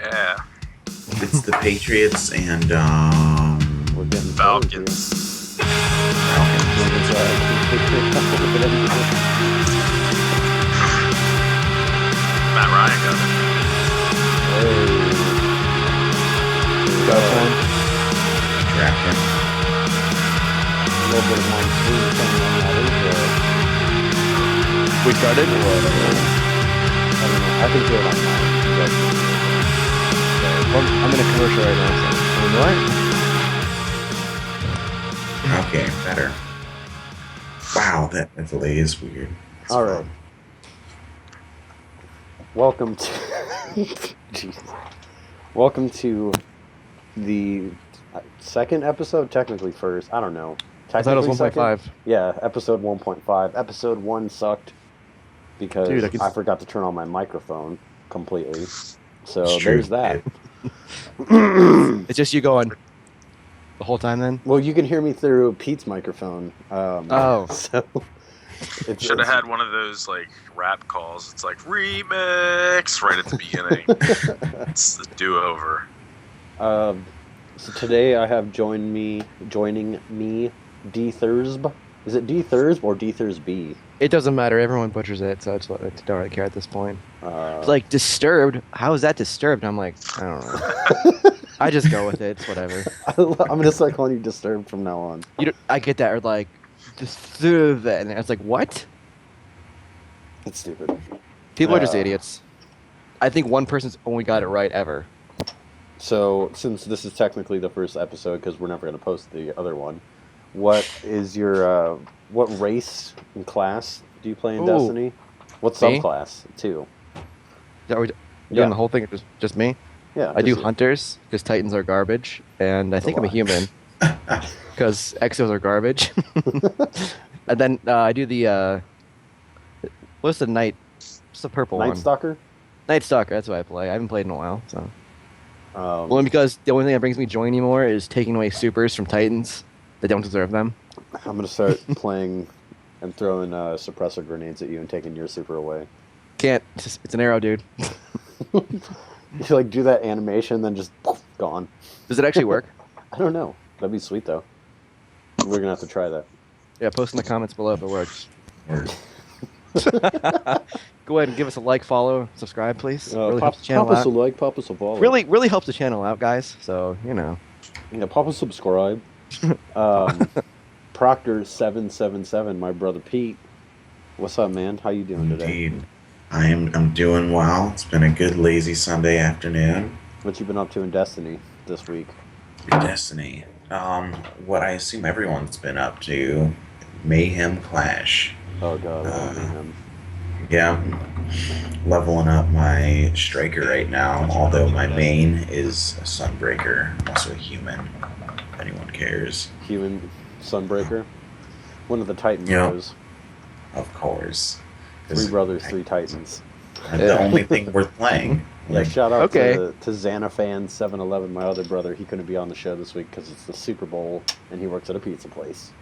Yeah. It's the Patriots and We're getting Falcons. Matt Ryan got it. Drafting. A little bit of Monswoon coming on that intro. We started? I don't know. I can hear it on mine. I'm in a commercial right now, so. Okay, better. Wow, that delay is weird. It's All right. Welcome to Jesus. Welcome to the second episode, technically first. I don't know. I thought it was 1.5. Yeah, episode 1.5. Episode 1 sucked because Dude, I forgot to turn on my microphone completely. So It's true. there's that. It's just you going the whole time then? Well, you can hear me through Pete's microphone. Oh. So Should have had one of those like rap calls. It's like remix right at the beginning. It's the do-over. So today I have joining me, D Thursb. Is it D Thursb or D Thursb? It doesn't matter. Everyone butchers it, so I don't really care at this point. It's It's like disturbed. How is that disturbed? I'm like, I don't know. I just go with it. It's whatever. I'm gonna start calling you Disturbed from now on. I get that. Or like disturbed, and it's like what? It's stupid. People are just idiots. I think one person's only got it right ever. So since this is technically the first episode, because we're never gonna post the other one, what is your what race and class do you play in Ooh. Destiny? What Me? subclass too? Is that what we're Yeah. doing the whole thing? Or just me? Yeah, I do just- hunters because Titans are garbage, and I think I'm a lie. human because Exos are garbage. And then I do the what's the night? What's the purple Night one? Stalker. Night Stalker. That's what I play. I haven't played in a while, so. Um, Because the only thing that brings me joy anymore is taking away supers from Titans that don't deserve them. I'm gonna start playing and throwing suppressor grenades at you and taking your super away. Can't. It's an arrow, dude. You like do that animation, then just poof, gone. Does it actually work? I don't know. That'd be sweet though. We're gonna have to try that. Yeah, post in the comments below if it works. Word. Go ahead and give us a like, follow, subscribe, please. Really Pop, helps the channel pop us out. a like, pop us a follow. Really helps the channel out, guys. So you know. Yeah, pop a subscribe. Proctor777, my brother Pete. What's up, man? How you doing today? Indeed. I'm doing well. It's been a good lazy Sunday afternoon. What you been up to in Destiny this week? Destiny. What I assume everyone's been up to. Mayhem Clash. Oh god, I love him. Yeah. Leveling up my striker right now, although my main is a Sunbreaker. I'm also a human, if anyone cares. Human Sunbreaker. One of the Titan Yeah. bros. Of course. 3 brothers, 3 Titans. The only thing worth playing. Yeah, shout out okay. to Xanafan711, my other brother. He couldn't be on the show this week because it's the Super Bowl and he works at a pizza place.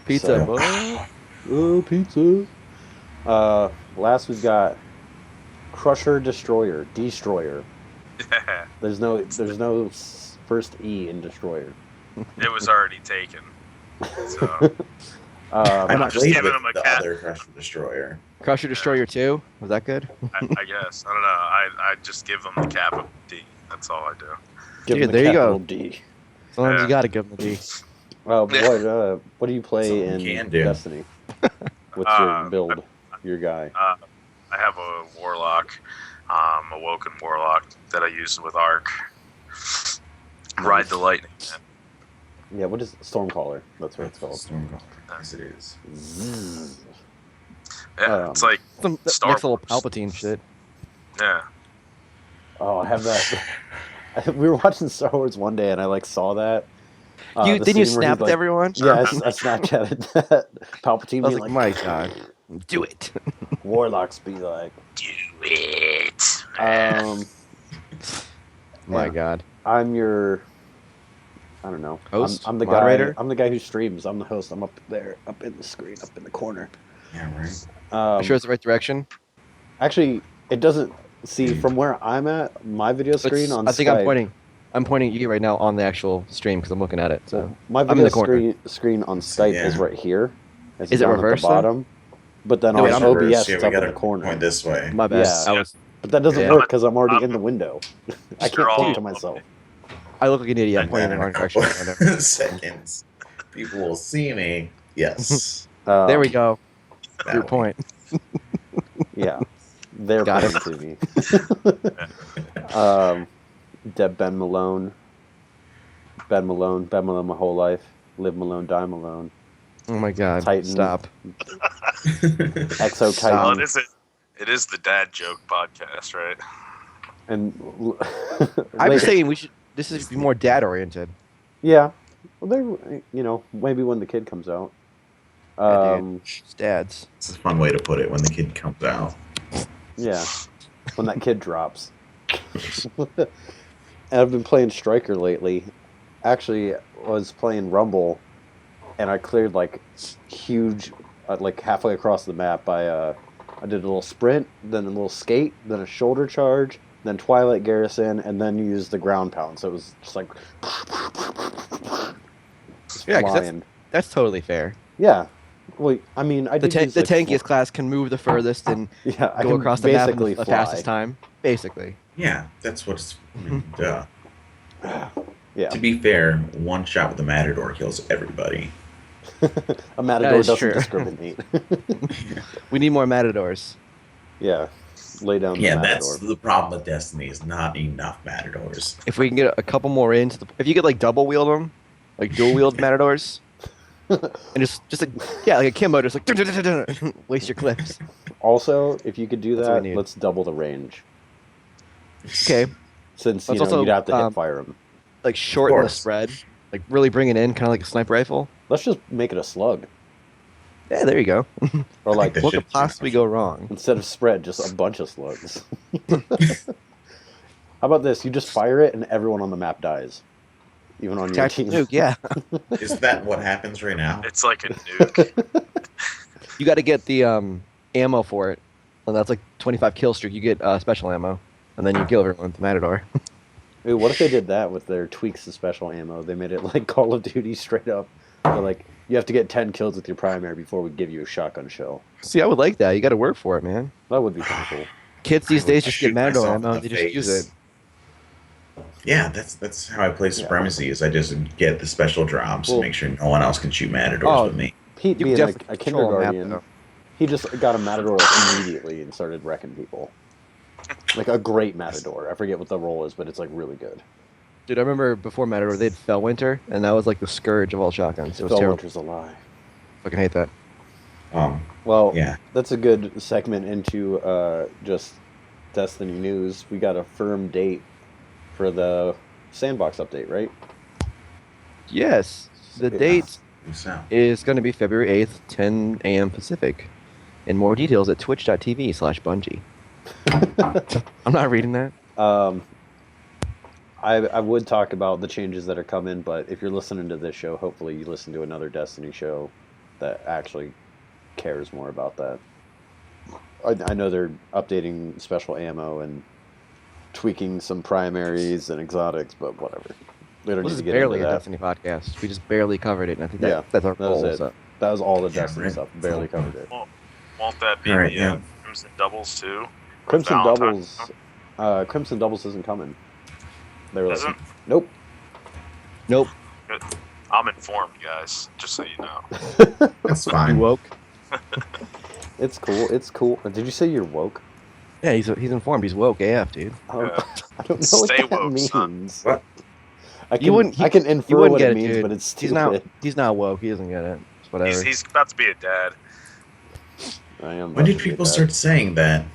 Pizza. So- boy. Oh, pizza. Last we've got Crusher Destroyer. There's no first E in Destroyer. It was already taken. So I'm not just played giving with him a the cat. other Crusher Destroyer. Crusher Destroyer 2. Was that good? I guess. I don't know. I just give them the capital D. That's all I do. Give Dude, him the there you go. capital D. Sometimes Yeah. you gotta give them the D. What do you play Something in can do. Destiny? What's your build? Your guy? I have a warlock, a woken warlock that I use with Arc. Ride the lightning. Yeah, what is Stormcaller? That's what it's called. Stormcaller. Yes, it is. Zzz. Yeah, it's like Some Star next level Wars. Palpatine shit. yeah. Oh, I have that. We were watching Star Wars one day, and I saw that. You the didn't you scene where snap he's to everyone? Yeah, I Snapchatted that. Palpatine I was being like, like, my god, do it. Warlocks be like, Do it. My Yeah. god. I'm your, I don't know. Host? I'm the Moderator? guy. I'm the guy who streams. I'm the host. I'm up there, up in the screen, up in the corner. Yeah, right. You sure it's the right direction? Actually, it doesn't. See, from where I'm at, my video screen on I think Skype. I'm pointing at you right now on the actual stream because I'm looking at it. So Well, my I'm in video the corner. screen on Skype is Yeah. right here. It's Is it down reversed at then? the bottom. But then No, on wait, I'm OBS, reversed. it's we up in gotta the corner. point this way. My bad. Yeah. I was. But that doesn't Yeah. work because I'm already I'm- in the window. I Sure, can't point I'll- to myself. I look like an idiot. I'm And pointing then in the in a wrong couple direction. seconds, people will see me. Yes. There we go. that Your way. point. Yeah, they're Got pointing to me. Deb Ben Malone. Ben Malone my whole life. Live Malone, die Malone. Oh my God! Titan. Stop. Exo Well, Titan. it is the dad joke podcast, right? And I'm later- saying we should. This is be more dad oriented. Yeah. Well, maybe when the kid comes out. Yeah, dude. It's dads. It's a fun way to put it when the kid comes out. Yeah, when that kid drops. And I've been playing Striker lately. Actually, I was playing Rumble, and I cleared like huge, like halfway across the map. I did a little sprint, then a little skate, then a shoulder charge, then Twilight Garrison, and then used the ground pound. So it was just like just Yeah, 'cause flying. That's totally fair. Yeah. Well, I mean, I The did use, the like, tankiest class can move the furthest and Yeah, I go can across the map in basically the fly. fastest time. Basically. Yeah, that's what's. Duh. Yeah, To be fair, one shot with the Matador kills everybody. a Matador is doesn't true. discriminate. We need more matadors. Yeah, lay down the Yeah, Matador. that's the problem with Destiny is not enough Matadors. If we can get a couple more into the, if you could like double wield them, like dual wield matadors, and just like like a Kimbo, just like waste your clips. Also, if you could do That's what we that, need. let's double the range. Okay, Since Let's also, you'd have to hit um, fire them. like shorten the course. spread, like really bring it in, kind of like a sniper rifle. Let's just make it a slug, Yeah, there you go. or like That What shit- could possibly go wrong? instead of spread, just a bunch of slugs. How about this? You just fire it, and everyone on the map dies, even on your Tactical team. nuke, yeah. Is that what happens right now? It's like a nuke. You got to get the ammo for it, and that's like 25 kill streak. You get special ammo, and then you kill everyone with the matador. Ooh, what if they did that with their tweaks to special ammo? They made it like Call of Duty straight up. They're like, you have to get 10 kills with your primary before we give you a shotgun shell. See, I would like that. You got to work for it, man. That would be pretty cool. Kids these I would days just get shoot matador myself ammo, in and the they just use face. it. Yeah, that's how I play Supremacy. Is I just get the special drops Well- and make sure no one else can shoot Matadors Oh. but me. Pete You being definitely a control a map, kindergarten, though. he just got a Matador like, immediately and started wrecking people. Like a great Matador. I forget what the role is, but it's like really good. Dude, I remember before Matador, they had Fellwinter, and that was like the scourge of all shotguns. It was terrible. Fellwinter's a lie. Fucking hate that. Well, Yeah. that's a good segment into just Destiny news. We got a firm date for the sandbox update, right? Yes, the Yeah. date So, is going to be February 8th, 10 a.m. Pacific. And more details at twitch.tv/Bungie. I'm not reading that. I would talk about the changes that are coming, but if you're listening to this show, hopefully you listen to another Destiny show that actually cares more about that. I know they're updating special ammo and tweaking some primaries and exotics, but whatever. We don't This need is to get barely into a that. Destiny podcast. We just barely covered it, and I think Yeah, that's our that was goal. it. So. That was all the Yeah, Destiny right. stuff. Barely covered it. Won't that be Alright, the yeah. Crimson Doubles too? Crimson Valentine's, Doubles. Crimson Doubles isn't coming. They were like, Isn't? nope. Nope. I'm informed, guys. Just so you know. that's You fine. woke? It's cool. It's cool. Did you say you're woke? Yeah, he's informed. He's woke AF, dude. I don't, Yeah. I don't know what Stay that woke, son. means. What? I can, You wouldn't- I can You infer wouldn't what get it it, means, dude. but it's stupid. He's not woke. He doesn't get it. It's whatever. He's about to be a dad. I am. When about did to be people that. start saying that?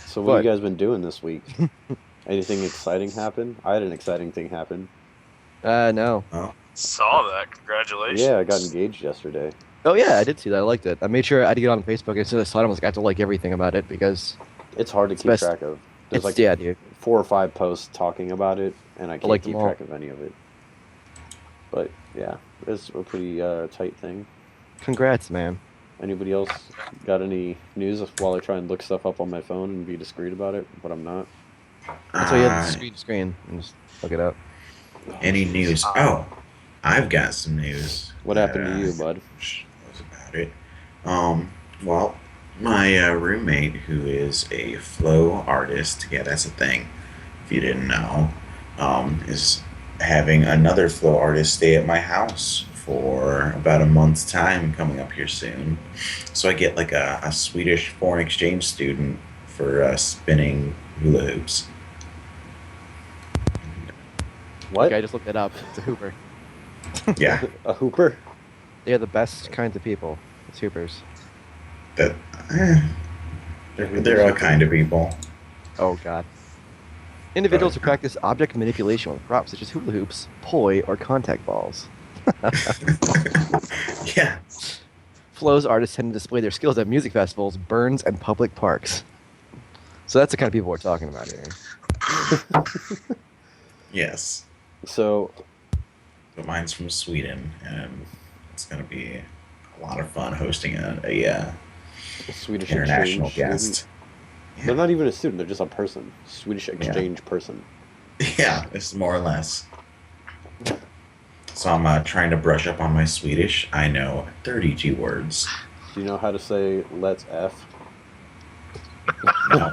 So what have you What? guys been doing this week? Anything exciting happen? I had an exciting thing happen. No. Saw that. Congratulations. Yeah, I got engaged yesterday. Oh yeah, I did see that. I liked it. I made sure I had to get on Facebook. As soon as I saw it, I was like, I have to like everything about it because It's hard to keep best- track of. There's it's like yeah, dude. 4 or 5 posts talking about it, and I can't like keep them all. track of any of it. But yeah, it's a pretty tight thing. Congrats, man. Anybody else got any news while I try and look stuff up on my phone and be discreet about it, but I'm not? That's why you have the screen and just look it up. Any news? Oh, I've got some news. What happened to you, bud? Was about it. Well, my roommate, who is a flow artist, yeah, that's a thing. If you didn't know, is having another flow artist stay at my house for about a month's time coming up here soon. So I get like a Swedish foreign exchange student for spinning hula hoops. What? Okay, I just looked it up. It's a hooper. Yeah, A hooper? They're the best kinds of people. It's hoopers. that they're all kind of people. Oh god. Individuals who practice object manipulation with props such as hula hoops, poi, or contact balls. Yeah. Flows artists tend to display their skills at music festivals, burns, and public parks. So that's the kind of people we're talking about here. Yes. So, But mine's from Sweden, and it's going to be a lot of fun hosting a Swedish international exchange guest. student. They're not even a student, they're just a person. Swedish exchange person. Yeah, it's more or less. So I'm trying to brush up on my Swedish. I know 30 G words. Do you know how to say let's F? No.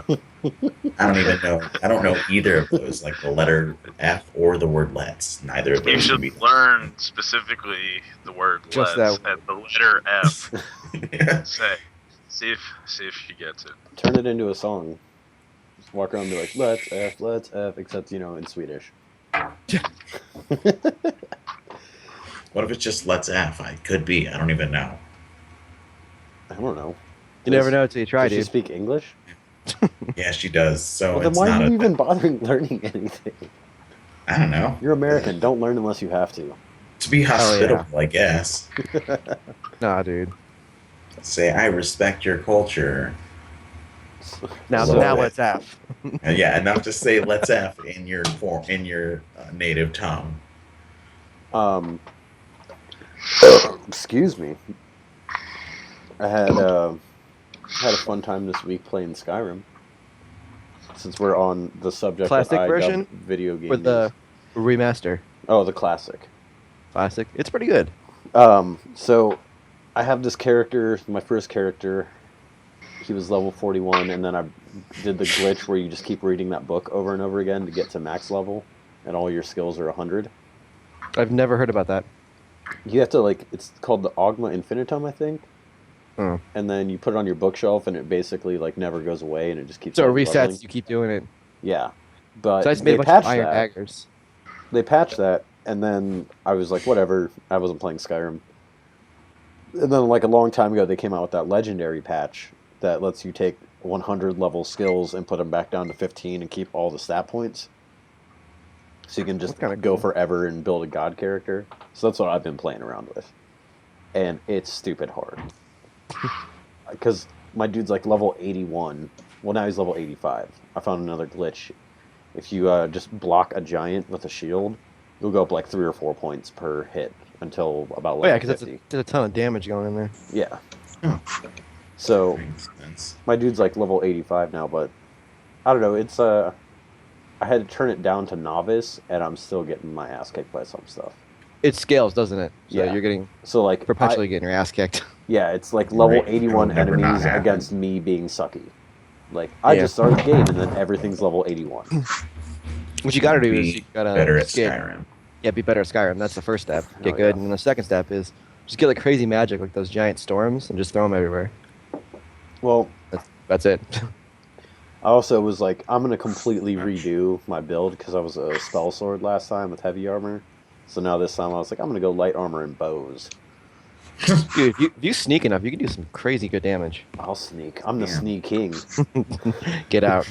I don't even know. I don't know either of those, like the letter F or the word let's. Neither of those. You can should be learn specifically the word Just let's that and the letter F. Yeah. Say, see if she gets it. Turn it into a song. Just walk around and be like, let's F, except, in Swedish. What if it's just let's F? I could be. I don't even know. I don't know. You never know until you try, Does she dude. speak English? Yeah, she does. So Well, then it's why not are you a. even bothering learning anything? I don't know. You're American. Don't learn unless you have to. To be yeah. hospitable, I guess. Nah, dude. Say I respect your culture. Now So- let's F. And yeah, enough to say let's F in your native tongue. Excuse me. I had a fun time this week playing Skyrim. Since we're on the subject Classic of version video games. Or the remaster. Oh, the classic. Classic. It's pretty good. So I have this character, my first character. He was level 41, and then I did the glitch where you just keep reading that book over and over again to get to max level, and all your skills are 100. I've never heard about that. You have to, it's called the Augma Infinitum, I think. Oh. And then you put it on your bookshelf, and it basically, never goes away, and it just keeps So it on resets, leveling. you keep doing it. Yeah. But So I just they made a bunch patched of iron that. daggers. They patched that, and then I was like, whatever, I wasn't playing Skyrim. And then, a long time ago, they came out with that legendary patch that lets you take 100 level skills and put them back down to 15 and keep all the stat points. So you can just That's kinda go cool. forever and build a god character. So that's what I've been playing around with. And it's stupid hard. Because my dude's level 81. Well, now he's level 85. I found another glitch. If you just block a giant with a shield, you'll go up 3 or 4 points per hit until about level Oh yeah, because 50. there's a ton of damage going in there. Yeah. Oh. So Makes sense. my dude's level 85 now, but I don't know. It's I had to turn it down to novice, and I'm still getting my ass kicked by some stuff. It scales, doesn't it? So Yeah. you're getting So perpetually getting your ass kicked. yeah, it's level Right. 81 It'll never not enemies happen. against me being sucky. I Yeah. just started the game, and then everything's level 81. What you gotta do Be is you gotta Better at skate. Skyrim. Yeah, be better at Skyrim. That's the first step. Get Oh, good, yeah. and the second step is just get crazy magic, like those giant storms, and just throw them everywhere. Well, That's it. I also was I'm going to completely redo my build because I was a spell sword last time with heavy armor. So now this time I was I'm going to go light armor and bows. Dude, if you sneak enough, you can do some crazy good damage. I'll sneak. I'm the Yeah. sneak king. Get out.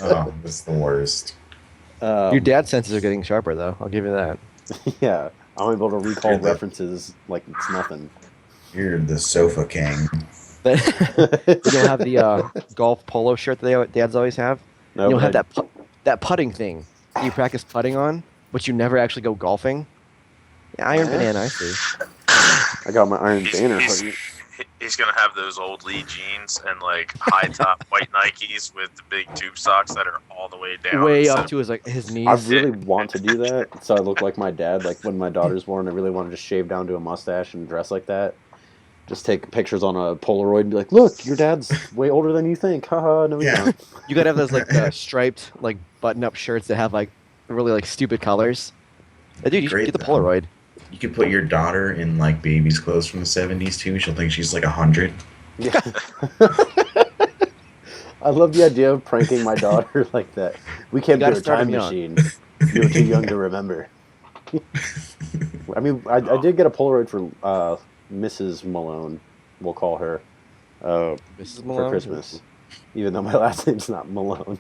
Oh, that's the worst. Your dad's senses are getting sharper, though. I'll give you that. Yeah, I'm able to recall You're the- references like it's nothing. You're the sofa king. You don't have the golf polo shirt that dads always have. No, You don't but have that putting thing that you practice putting on, but you never actually go golfing. Yeah, Iron Banana, I see. I got my Iron He's- Banner he's- hoodie. he's gonna have those old Lee jeans and like high top white Nikes with the big tube socks that are all the way down, Way instead up of- to his knees. I really want to do that, so I look like my dad. Like when my daughter's born, I really want to just shave down to a mustache and dress like that. Just take pictures on a Polaroid and be like, "Look, your dad's way older than you think." Haha, no, he's Yeah. not. You gotta have those like striped like button-up shirts that have like really like stupid colors. Dude, you should Great, get the though. Polaroid. You could put your daughter in like baby's clothes from the 70s too. She'll think she's like 100. Yeah. I love the idea of pranking my daughter like that. We can't You do gotta a start time 'em young. machine. You're too young to remember. I mean, I did get a Polaroid for Mrs. Malone, we'll call her, Mrs. for Malone? Christmas. Even though my last name's not Malone.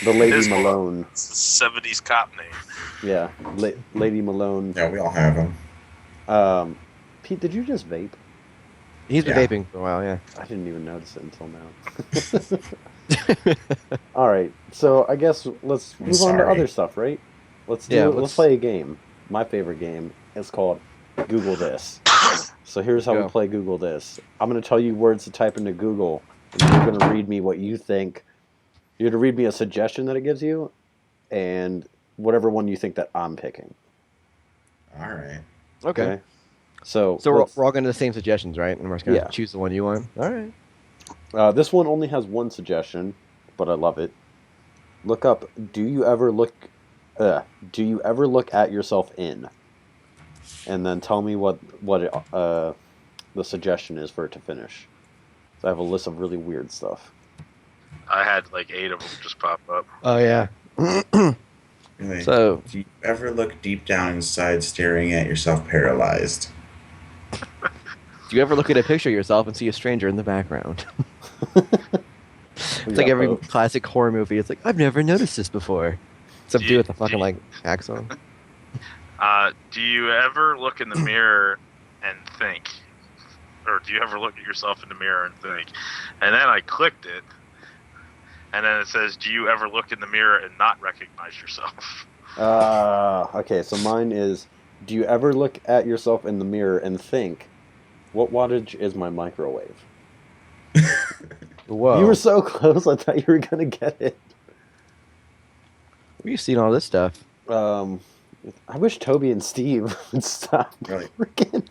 The Lady His Malone. It's a 70s cop name. Yeah, Lady Malone. Yeah, we all have them. Pete, did you just vape? He's been Yeah. vaping for a while, yeah. I didn't even notice it until now. All right, so I guess let's I'm move on to sorry. other stuff, right? Let's let's play a game. My favorite game. It's called Google This. So here's how Go. we play Google This. I'm going to tell you words to type into Google, and you're going to read me what you think. You're going to read me a suggestion that it gives you, and whatever one you think that I'm picking. All right. Okay. So So let's- we're all going to the same suggestions, right? And we're just going to Yeah. choose the one you want? All right. This one only has one suggestion, but I love it. Look up. Do you ever look at yourself in? And then tell me what the suggestion is for it to finish. So I have a list of really weird stuff. I had like 8 of them just pop up. Oh, yeah. Anyway, So, do you ever look deep down inside staring at yourself paralyzed? do you ever look at a picture of yourself and see a stranger in the background? We It's got like every both. classic horror movie. It's like, I've never noticed this before. Except do with the fucking, like, axe on. Do you ever look in the mirror and think, or do you ever look at yourself in the mirror and think? And then I clicked it, and then it says, "Do you ever look in the mirror and not recognize yourself?" Okay, so mine is, do you ever look at yourself in the mirror and think, what wattage is my microwave? Whoa. You were so close, I thought you were going to get it. We've seen all this stuff. I wish Toby and Steve would stop Really? freaking.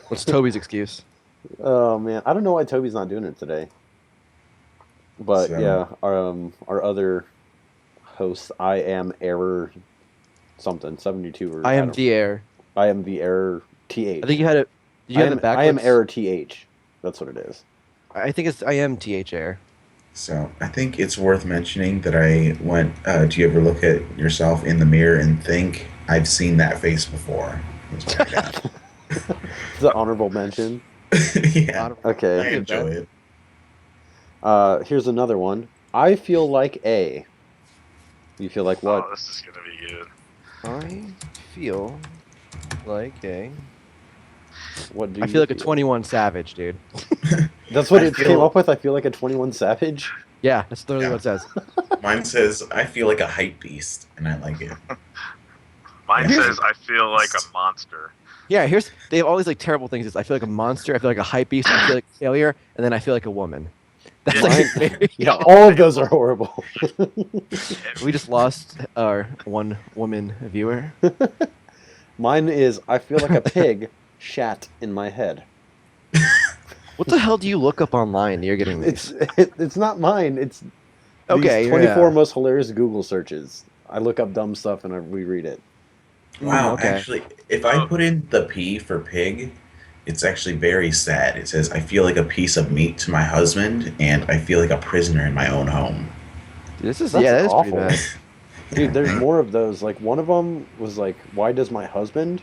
What's Toby's excuse? Oh, man. I don't know why Toby's not doing it today. But, So- yeah, our other host, I am error something, 72 or I am don't- the air. I am the error TH. I think you had it. Did you have it backwards? I am error TH. That's what it is. I think it's I am TH air. So I think it's worth mentioning that I went. Do you ever look at yourself in the mirror and think, "I've seen that face before"? That's what I got. It's an honorable mention. Yeah, I Okay. enjoy it. Here's another one. I feel like a. You feel like what? Oh, this is gonna be good. I feel like a. What do I you feel like a 21 Savage, dude. That's what I it feel- came up with. I feel like a 21 Savage. Yeah, that's literally Yeah. what it says. Mine says, "I feel like a hype beast," and I like it. Mine Yeah. says, "I feel like a monster." Yeah, they have all these like terrible things. It's, I feel like a monster. I feel like a hype beast. I feel like a failure, and then I feel like a woman. That's like very, Yeah, all of those are horrible. we just lost our one woman viewer. Mine is I feel like a pig shat in my head. What the hell do you look up online that you're getting these? It's not mine. It's Okay, these 24 yeah. most hilarious Google searches. I look up dumb stuff and I reread it. Wow, okay. actually, if I put in the P for pig, it's actually very sad. It says, "I feel like a piece of meat to my husband, and I feel like a prisoner in my own home." This is That's yeah, that is awful. pretty bad. Dude, there's more of those. Like one of them was like, "Why does my husband?"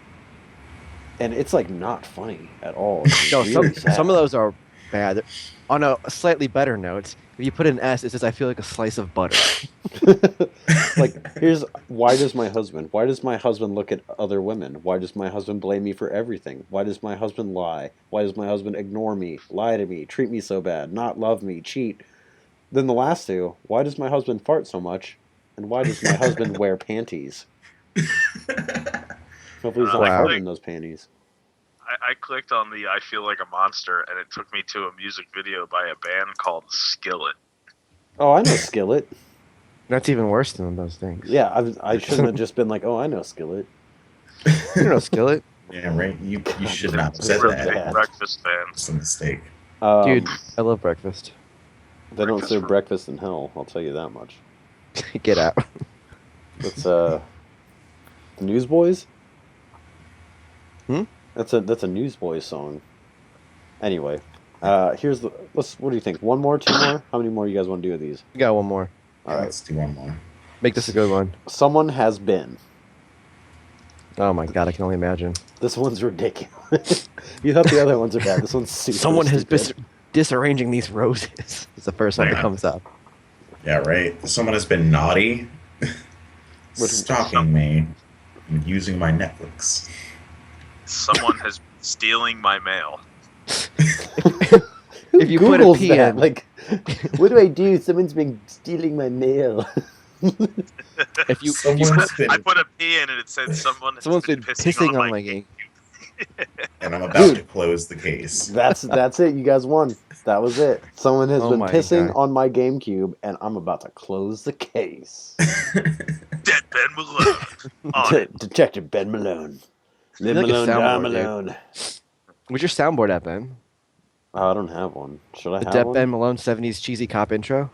And it's like not funny at all. It's No, really sad. some of those are bad. On a slightly better note, if you put an S, it says I feel like a slice of butter. Like here's why does my husband look at other women? Why does my husband blame me for everything? Why does my husband lie? Why does my husband ignore me, lie to me, treat me so bad, not love me, cheat? Then the last two, why does my husband fart so much? And why does my husband wear panties? Hopefully he's not Wow. farting in those panties. I clicked on the I Feel Like a Monster, and it took me to a music video by a band called Skillet. Oh, I know Skillet. That's even worse than those things. Yeah, I shouldn't have just been like, oh, I know Skillet. You don't know Skillet. Yeah, right. You should God, not have this said is We're that. big bad. breakfast fans. It's a mistake. Dude, I love breakfast. They don't breakfast serve for- breakfast in hell. I'll tell you that much. Get out. That's the Newsboys. Hmm? That's a Newsboys song. Anyway, here's the. What do you think? One more, two more? How many more you guys want to do of these? We got one more. All right. Let's do one more. Make this a good one. Someone has been. Oh my god, I can only imagine. This one's ridiculous. You thought the other ones are bad. This one's super. Someone has stupid. been disarranging these roses. It's the first one that Yeah. comes up. Yeah, right. Someone has been naughty, stalking me, and using my Netflix. Someone has been stealing my mail. Who If you put a Googles P that? in- Like, what do I do? Someone's been stealing my mail. If you Someone's been, I put a P in, and it said someone's been pissing on my game. and I'm about Dude. to close the case. That's it. You guys won. That was it. Someone has Oh been my pissing God. on my GameCube, and I'm about to close the case. Dead Ben Malone. On it. Detective Ben Malone. Live You're like a Malone, die soundboard, dude. Malone. What's your soundboard at, Ben? Oh, I don't have one. Should I The have Dead one? Ben Malone 70s cheesy cop intro?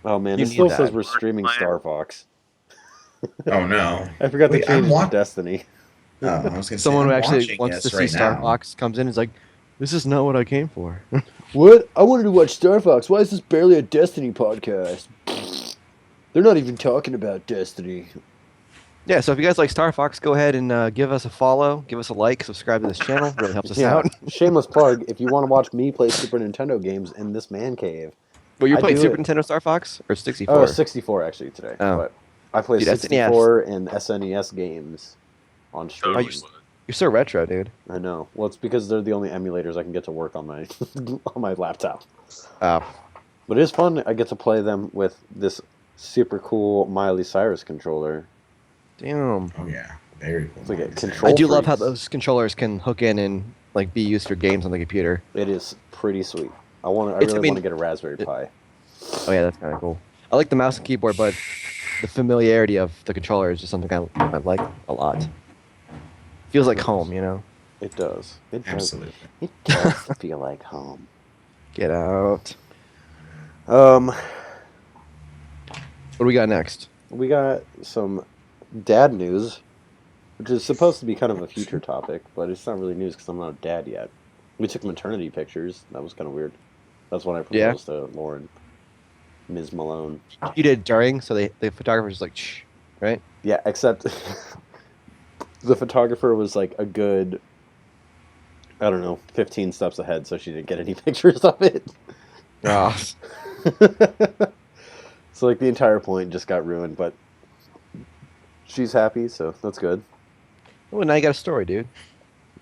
Oh man, You it need still that. says we're streaming Star Fox. Oh no! I forgot Wait, to change I'm it wa- to Destiny. Oh, I was gonna say, Someone I'm who actually watching wants to this see right Star now. Fox comes in and is like, this is not what I came for. What? I wanted to watch Star Fox. Why is this barely a Destiny podcast? They're not even talking about Destiny. Yeah, so if you guys like Star Fox, go ahead and give us a follow, give us a like, subscribe to this channel. Really helps us out. Shameless plug. If you want to watch me play Super Nintendo games in this man cave. But you're I playing do Super it. Nintendo Star Fox or 64? Oh, 64 actually today. Oh. But I play Dude, 64 and SNES games on stream. Totally you- would. You're so retro, dude. I know. Well, it's because they're the only emulators I can get to work on my on my laptop. Oh, But it is fun. I get to play them with this super cool Miley Cyrus controller. damn. Oh yeah, very cool. It's like a Miley control- I do love how freaks. those controllers can hook in and like be used for games on the computer. It is pretty sweet. I It's- really I mean, want to get a Raspberry Pi. Oh yeah, that's kind of cool. I like the mouse and keyboard, but the familiarity of the controller is just something I like a lot. Feels like home, you know. It does. It does. Absolutely. It does feel like home. Get out. Um, What do we got next? we got some dad news, which is supposed to be kind of a future topic, but it's not really news because I'm not a dad yet. We took maternity pictures. That was kind of weird. That's when I Yeah. proposed to Lauren, Ms. Malone. You did during, so the photographer's like, shh, right? Yeah, except the photographer was like a good, I don't know, 15 steps ahead, so she didn't get any pictures of it. Oh, So like the entire point just got ruined, but she's happy, so that's good. well, now you got a story, dude.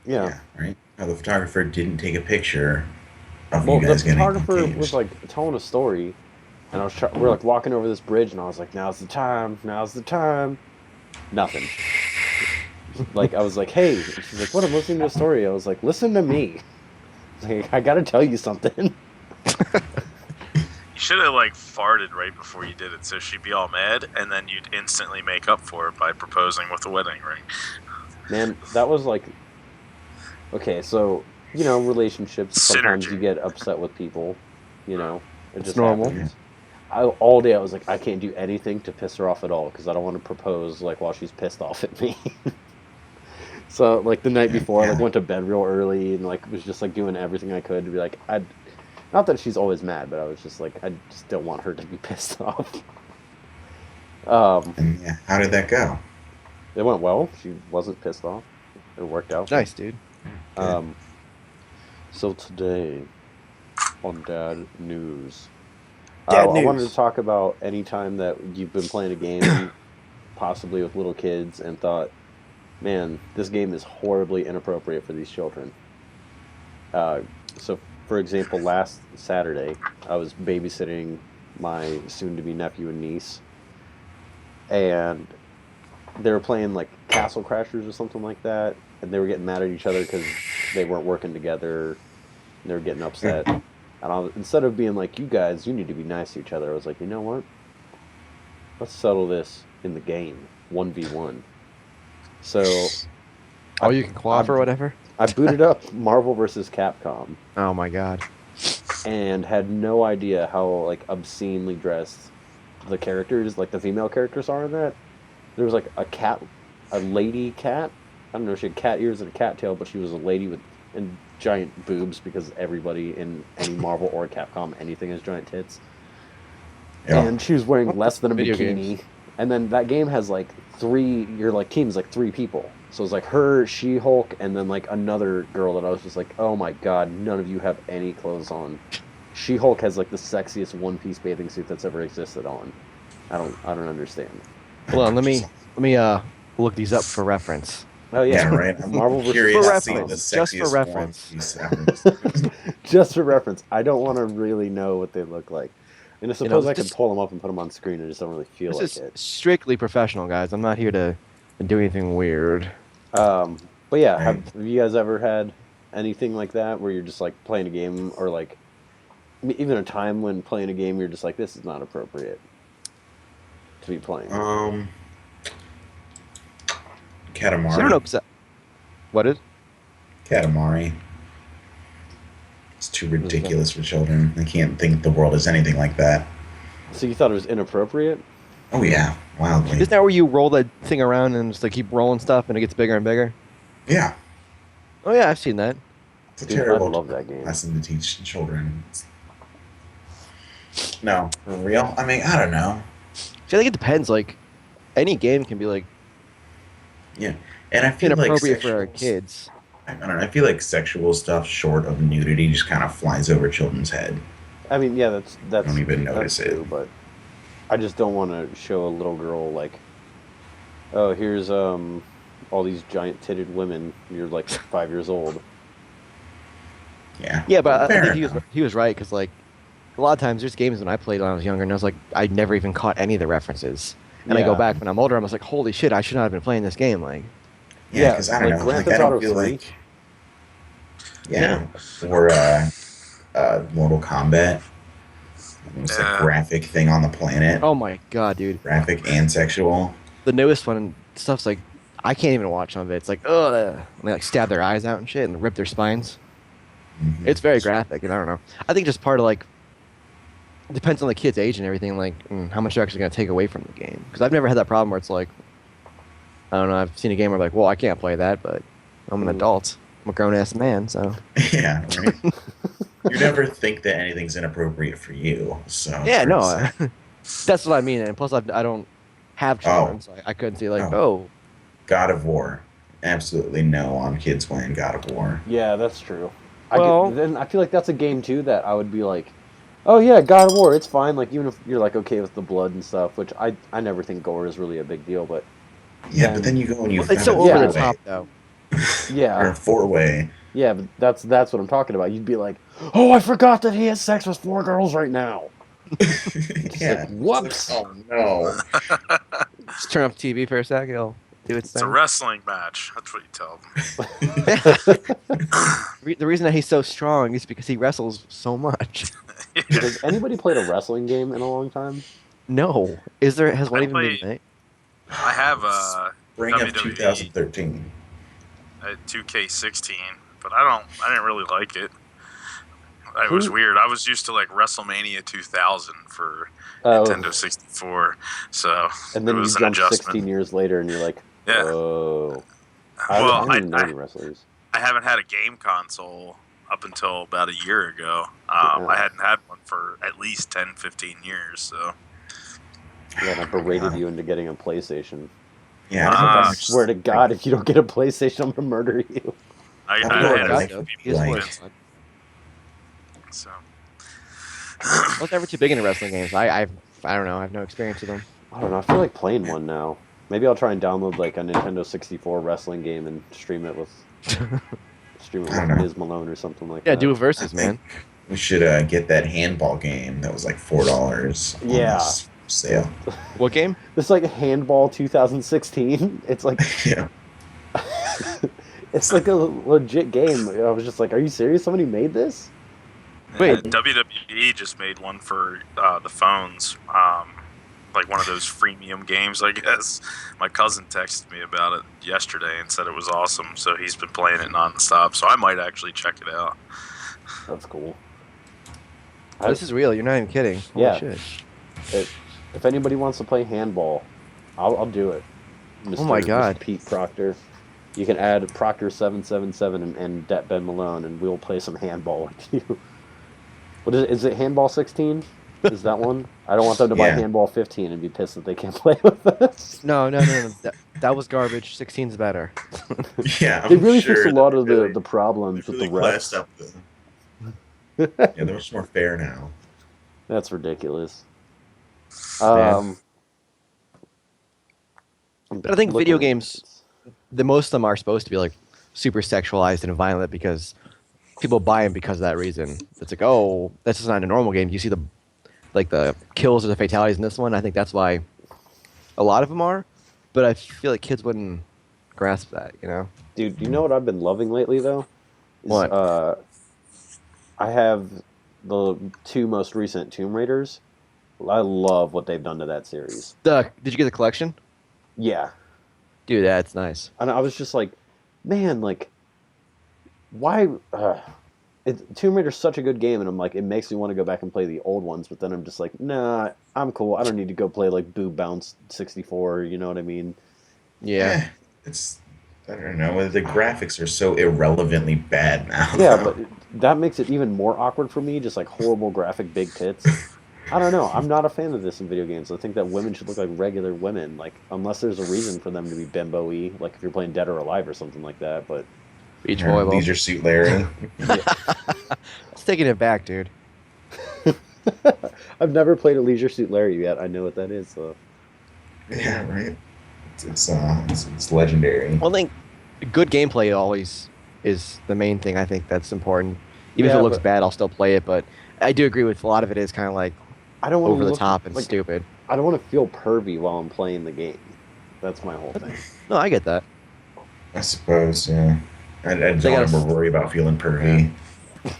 Yeah. Right. Now the photographer didn't take a picture of Well, you the guys getting photographer engaged. was like telling a story, and we're like walking over this bridge, and I was like, "Now's the time! Now's the time!" Nothing. Like I was like, "Hey," and she's like, "What? I'm listening to a story." I was like, "Listen to me. Like, I got to tell you something." You should have like farted right before you did it, so she'd be all mad, and then you'd instantly make up for it by proposing with a wedding ring. Man, that was like, okay, so you know, relationships. Sometimes Synergy. you get upset with people. You know, it It's just normal. happens. All day I was like, I can't do anything to piss her off at all because I don't want to propose like while she's pissed off at me. So like the night before, I like went to bed real early and like was just like doing everything I could to be like, not that she's always mad, but I was just like, I just don't want her to be pissed off. And yeah, how did that go? It went well. She wasn't pissed off. It worked out. Nice, dude. So today on Dad News, Dad I wanted News. to talk about any time that you've been playing a game, possibly with little kids, and thought, man, this game is horribly inappropriate for these children. So, for example, last Saturday, I was babysitting my soon-to-be nephew and niece, and they were playing like Castle Crashers or something like that, and they were getting mad at each other because they weren't working together. And they were getting upset. And instead of being like, you guys, you need to be nice to each other, I was like, you know what? Let's settle this in the game, 1v1. So, Oh, you can quad or whatever. I booted up Marvel vs. Capcom Oh my god. and had no idea how like obscenely dressed the characters, like the female characters, are in that. There was like a lady cat. I don't know if she had cat ears and a cat tail, but she was a lady with and giant boobs because everybody in any Marvel or Capcom anything has giant tits. Yeah. And she was wearing less than a Video bikini. games. And then that game has like your like team's like 3 people. So it's like her, She-Hulk, and then like another girl that I was just like, oh my god, none of you have any clothes on. She-Hulk has like the sexiest one-piece bathing suit that's ever existed on. I don't understand. Hold on, let me look these up for reference. Oh yeah, Yeah, right. I'm Marvel versus curious For to see reference, the just for sexiest reference. one. just for reference. I don't want to really know what they look like. And I suppose I could just- pull them up and put them on screen. I just don't really feel This like is it. strictly professional, guys. I'm not here to do anything weird. But yeah, Right. have you guys ever had anything like that where you're just like playing a game or like even a time when playing a game you're just like, this is not appropriate to be playing? Katamari. So I don't know. 'Cause what is? Katamari. It's too ridiculous for children. I can't think the world is anything like that. So you thought it was inappropriate? Oh yeah, wildly. Isn't that where you roll that thing around and just like keep rolling stuff and it gets bigger and bigger? Yeah, Oh yeah, I've seen that. it's a Dude, I terrible love that game. lesson to teach children. No, for real. I mean, I don't know. See, I think it depends. Like, any game can be like Yeah, and I feel like inappropriate for our sexual- kids. I don't know. I feel like sexual stuff short of nudity just kind of flies over children's head. I mean, yeah, that's Don't even notice that's it. true, but I just don't want to show a little girl like, oh, here's all these giant titted women. You're like 5 years old. Yeah. Yeah, but I Fair think enough. he was right because like a lot of times there's games when I played when I was younger and I was like I never even caught any of the references. And I go Yeah. back when I'm older, I was like, holy shit, I should not have been playing this game. Like, Yeah, because I don't like know. Grand Like, I Theft don't Auto feel 3. like. Yeah. Or Mortal Kombat. The most like, Yeah. graphic thing on the planet. oh my god, dude, Graphic and sexual. the newest one stuff's like I can't even watch some of it. It's like, ugh, and they like stab their eyes out and shit and rip their spines. Mhm. It's very graphic, and I don't know. I think just part of like it depends on the kid's age and everything, like how much they're actually going to take away from the game. Because I've never had that problem where it's like, I don't know. I've seen a game where like, well, I can't play that, but I'm an adult. I'm a grown ass man, so Yeah, right. You never think that anything's inappropriate for you. So yeah, it's no, like, that's what I mean. And plus, I don't have children, so I couldn't see like, oh, God of War. Absolutely no on kids playing God of War. Yeah, that's true. Well- then I feel like that's a game too that I would be like, oh yeah, God of War, it's fine. Like even if you're like okay with the blood and stuff, which I never think gore is really a big deal, but Yeah, Then- but then you go and you it's so Yeah. over the top though. or yeah, a four-way. yeah, but that's what I'm talking about. You'd be like, oh, I forgot that he has sex with 4 girls right now. Yeah. like, whoops. Oh no. Just turn off the TV for a sec. It'll do its It's a thing. wrestling match. That's what you tell them. The reason that he's so strong is because he wrestles so much. Has anybody played a wrestling game in a long time? No, is there? Has one I even been play- made? I have Spring of WWE. 2013. 2K16, but I didn't really like it. It was Who- weird. I was used to like WrestleMania 2000 for Oh, Nintendo 64, so and then it you was an jump adjustment. 16 years later, and you're like, Yeah. oh. Well, I didn't know any wrestlers. I haven't had a game console up until about a year ago. Yeah. I hadn't had one for at least 10, 15 years. So Yeah, and I berated you into getting a PlayStation. Yeah. Ah. I swear to God, if you don't get a PlayStation, I'm gonna murder you. I Oh, had God, a though. few He is Like- worse. so I was never too big into wrestling games. I don't know. I have no experience with them. I don't know. I feel like playing one now. Maybe I'll try and download like a Nintendo 64 wrestling game and stream it with I don't know. Liz Malone or something like Yeah, that. do a I versus, man. think we should get that handball game that was like $4. Yeah. on the sale. What game? It's like Handball 2016. It's like Yeah. it's like a legit game. I was just like, are you serious? Somebody made this? Wait. WWE just made one for the phones. Like one of those freemium games, I guess. My cousin texted me about it yesterday and said it was awesome. So he's been playing it nonstop. So I might actually check it out. That's cool. This is real. You're not even kidding. Holy Yeah. shit. If anybody wants to play handball, I'll do it. Mr. Oh my God. Mr. Pete Proctor. You can add Proctor777 and Det Ben Malone, and we'll play some handball with you. What is it? Is it Handball 16? Is that one? I don't want them to buy Yeah. Handball 15 and be pissed that they can't play with us. No. That was garbage. 16's better. Yeah, They I'm really sure fixed a that lot of they really- the problems they with the really classed refs. up the- Yeah, they're much more fair now. That's ridiculous. Man. But I think looking video at games, the most of them are supposed to be like super sexualized and violent because people buy them because of that reason. It's like, oh, that's just not a normal game. You see the kills or the fatalities in this one. I think that's why a lot of them are. But I feel like kids wouldn't grasp that, you know? Dude, you know what I've been loving lately, though? Is, What? I have the 2 most recent Tomb Raiders. I love what they've done to that series. Did you get the collection? Yeah. Dude, that's nice. And I was just like, man, like, why? Tomb Raider's such a good game, and I'm like, it makes me want to go back and play the old ones, but then I'm just like, nah, I'm cool. I don't need to go play, like, Boo Bounce 64, you know what I mean? Yeah. It's, I don't know, the graphics are so irrelevantly bad now. Yeah, but that makes it even more awkward for me, just like horrible graphic big tits. I don't know. I'm not a fan of this in video games. I think that women should look like regular women, like unless there's a reason for them to be bimbo-y, like if you're playing Dead or Alive or something like that. But Beach Or volleyball. Leisure Suit Larry. It's taking it back, dude. I've never played a Leisure Suit Larry yet. I know what that is, though. Yeah, right. It's legendary. Well, I think good gameplay always is the main thing. I think that's important. Even if Yeah, it looks but- bad, I'll still play it. But I do agree with a lot of it is kind of like I don't want over to the look, top and like, stupid. I don't want to feel pervy while I'm playing the game. That's my whole thing. No, I get that. I suppose, yeah. I don't They gotta- ever worry about feeling pervy.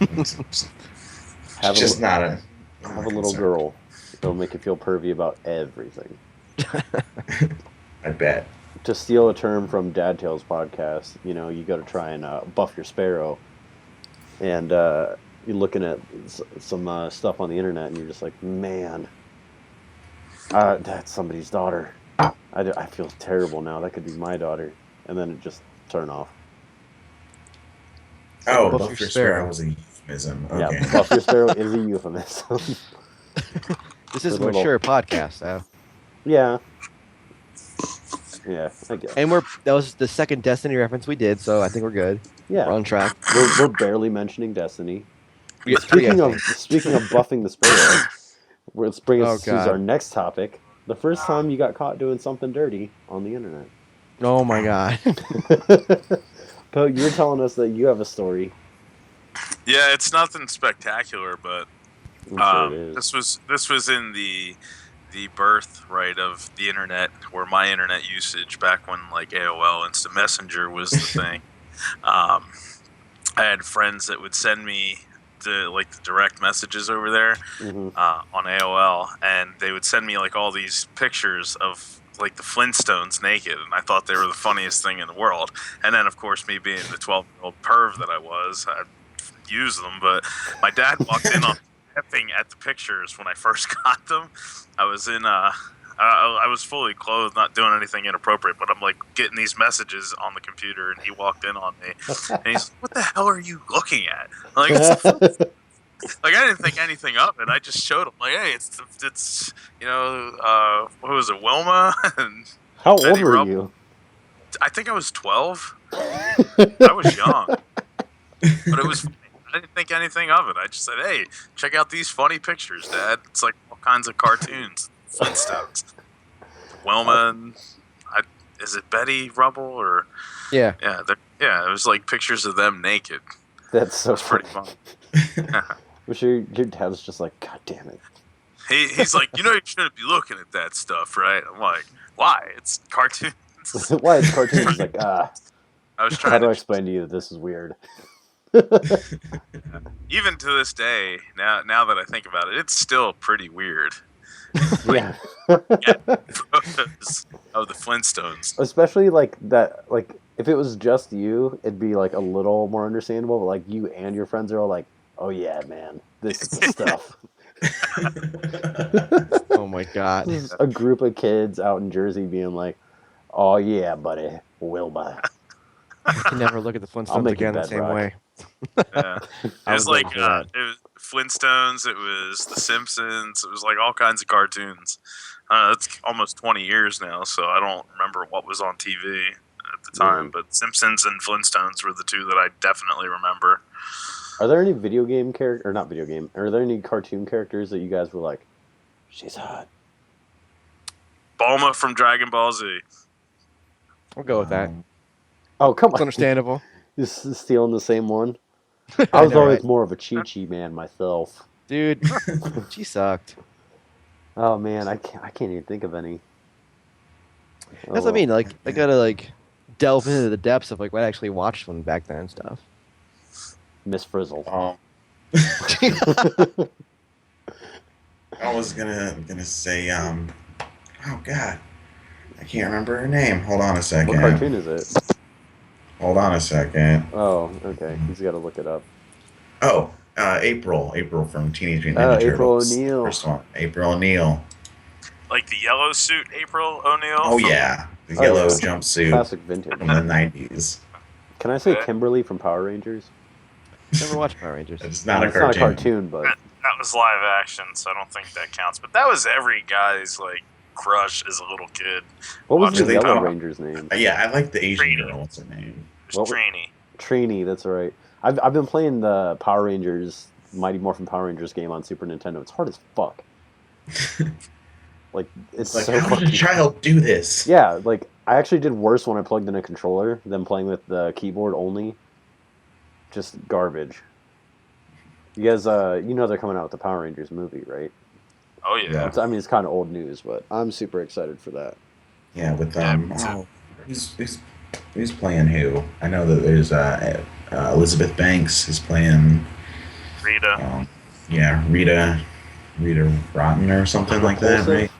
It's Have just a, not a. have a little girl. It'll make you feel pervy about everything. I bet. To steal a term from Dad Tales podcast, you know, you go to try and buff your sparrow, and you're looking at some stuff on the internet, and you're just like, man, that's somebody's daughter. I feel terrible now. That could be my daughter, and then it just turn off. Oh, Buff Buff Your Your Sparrow. Sparrow was a euphemism. Okay. Yeah, buff your sparrow is a euphemism. This is a Good little- mature podcast, though. Yeah. Yeah, I guess. And that was the second Destiny reference we did, so I think we're good. Yeah, We're on track. we're barely mentioning Destiny. We got three, I Speaking think. of buffing the sparrow, let's bring us Oh, to God. our next topic. The first time you got caught doing something dirty on the internet. Oh my god. Poe, you were telling us that you have a story. Yeah, it's nothing spectacular, but I'm sure it is. this was in the birth right of the internet, or my internet usage back when like AOL Instant Messenger was the thing. I had friends that would send me the direct messages over there Mhm. on AOL, and they would send me like all these pictures of like the Flintstones naked, and I thought they were the funniest thing in the world. And then, of course, me being the 12-year-old perv that I was, I'd use them. But my dad walked in on laughing at the pictures when I first got them. I was in I was fully clothed, not doing anything inappropriate, but I'm like getting these messages on the computer, and he walked in on me, and he's like, "What the hell are you looking at?" I'm like, like I didn't think anything of it. I just showed him, like, "Hey, it's what was it, Wilma?" And How old Betty were Rubble. you? I think I was 12. I was young, but it was funny. I didn't think anything of it. I just said, "Hey, check out these funny pictures, Dad. It's like all kinds of cartoons, Flintstones, Wilma, and is it Betty Rubble or Yeah. yeah? It was like pictures of them naked. That's so It's pretty funny. fun. I'm sure your dad was just like, God damn it. He's like, you shouldn't be looking at that stuff, right? I'm like, why? It's cartoons. Why it's cartoons? He's like, I was how trying do I to explain to you that this is weird? even to this day. Now that I think about it, it's still pretty weird. Yeah. Photos of the Flintstones. Especially like that, like if it was just you, it'd be like a little more understandable. But like you and your friends are all like, "Oh yeah, man, this is the stuff." Oh my god. This is a group of kids out in Jersey being like, "Oh yeah, buddy, Wilbur." I can never look at the I'll Flintstones make you again the same bedrock. way. Yeah. It I was would like love that. it was Flintstones. It was The Simpsons. It was like all kinds of cartoons. That's almost 20 years now, so I don't remember what was on TV at the time. Mhm. But Simpsons and Flintstones were the two that I definitely remember. Are there any video game character or not video game? Are there any cartoon characters that you guys were like, "She's hot"? Bulma from Dragon Ball Z. I'll go with that. Oh come It's on, understandable. just stealing the same one. I I was know, always right? more of a Chi-Chi man myself. Dude, she sucked. Oh man, I can't even think of any. That's what I mean. Like, I gotta like delve into the depths of like what I actually watched one back then and stuff. Miss Frizzle. I was gonna say oh god, I can't remember her name. Hold on a second. What cartoon is it? Hold on a second. Oh, okay. He's got to look it up. Oh, April from Teenage Mutant Oh, Ninja April Turtles. O'Neil. First one, April O'Neil. Like the yellow suit April O'Neil. Oh from- yeah, the Oh, yellow yeah. jumpsuit Classic vintage. from the '90s. Can I say Okay. Kimberly from Power Rangers? Never watched Power Rangers. It's not a It's cartoon. not a cartoon, but That was live action, so I don't think that counts. But that was every guy's like crush as a little kid. what was the Watching Yellow Power- Ranger's name? Yeah, I like the Asian Trini. girl. What's her name? It What- was Trini. Trini, that's right. I've been playing the Power Rangers, Mighty Morphin Power Rangers game on Super Nintendo. It's hard as fuck. Like it's Like, so how did fucking a child do this? Yeah, like I actually did worse when I plugged in a controller than playing with the keyboard only. Just garbage. You guys, you know they're coming out with the Power Rangers movie, right? Oh yeah. I mean, it's kind of old news, but I'm super excited for that. Yeah, with Yeah, me too. oh, who's playing who? I know that there's Elizabeth Banks is playing. Rita. Yeah, Rita Rotten or something like that, Repulsa? right?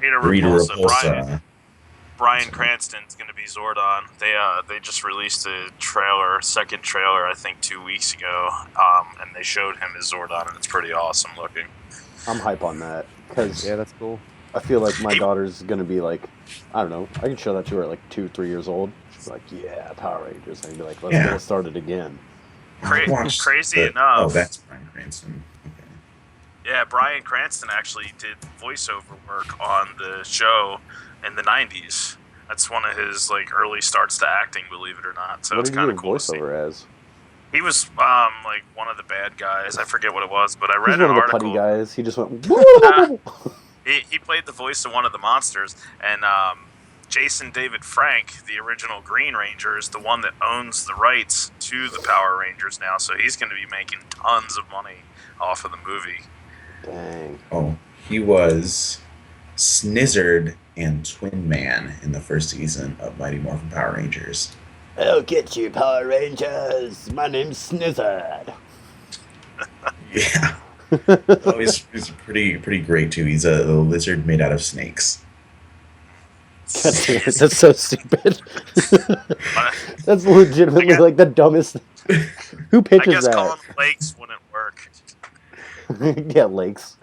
Rita Rita Repulsa. Repulsa. Brian Cranston's going to be Zordon. They just released a second trailer, I think 2 weeks ago, and they showed him as Zordon, and it's pretty awesome looking. I'm hype on that because Yeah, that's cool. I feel like my daughter's gonna be like, I don't know, I can show that to her at like 2-3 years old. She's like, yeah, Power Rangers. And I'd be like, let's Yeah. get it started again. I watched Crazy the- enough. Oh, that's Bryan Cranston. Okay. Yeah, Brian Cranston actually did voiceover work on the show in the 90s. That's one of his like early starts to acting, believe it or not. So What it's did you kind do of cool to see. voiceover as? He was like one of the bad guys. I forget what it was, but I He's read one an of the article. putty guys. He just went. He played the voice of one of the monsters, and Jason David Frank, the original Green Ranger, is the one that owns the rights to the Power Rangers now. So he's going to be making tons of money off of the movie. Dang. Oh, he was Snizzard and Twin Man in the first season of Mighty Morphin Power Rangers. I'll get you, Power Rangers. My name's Snizzard. Yeah. Oh, he's pretty great too. He's a lizard made out of snakes. That's so stupid. That's legitimately like the dumbest. Who I pitches guess that? calling them lakes wouldn't work. Yeah, lakes.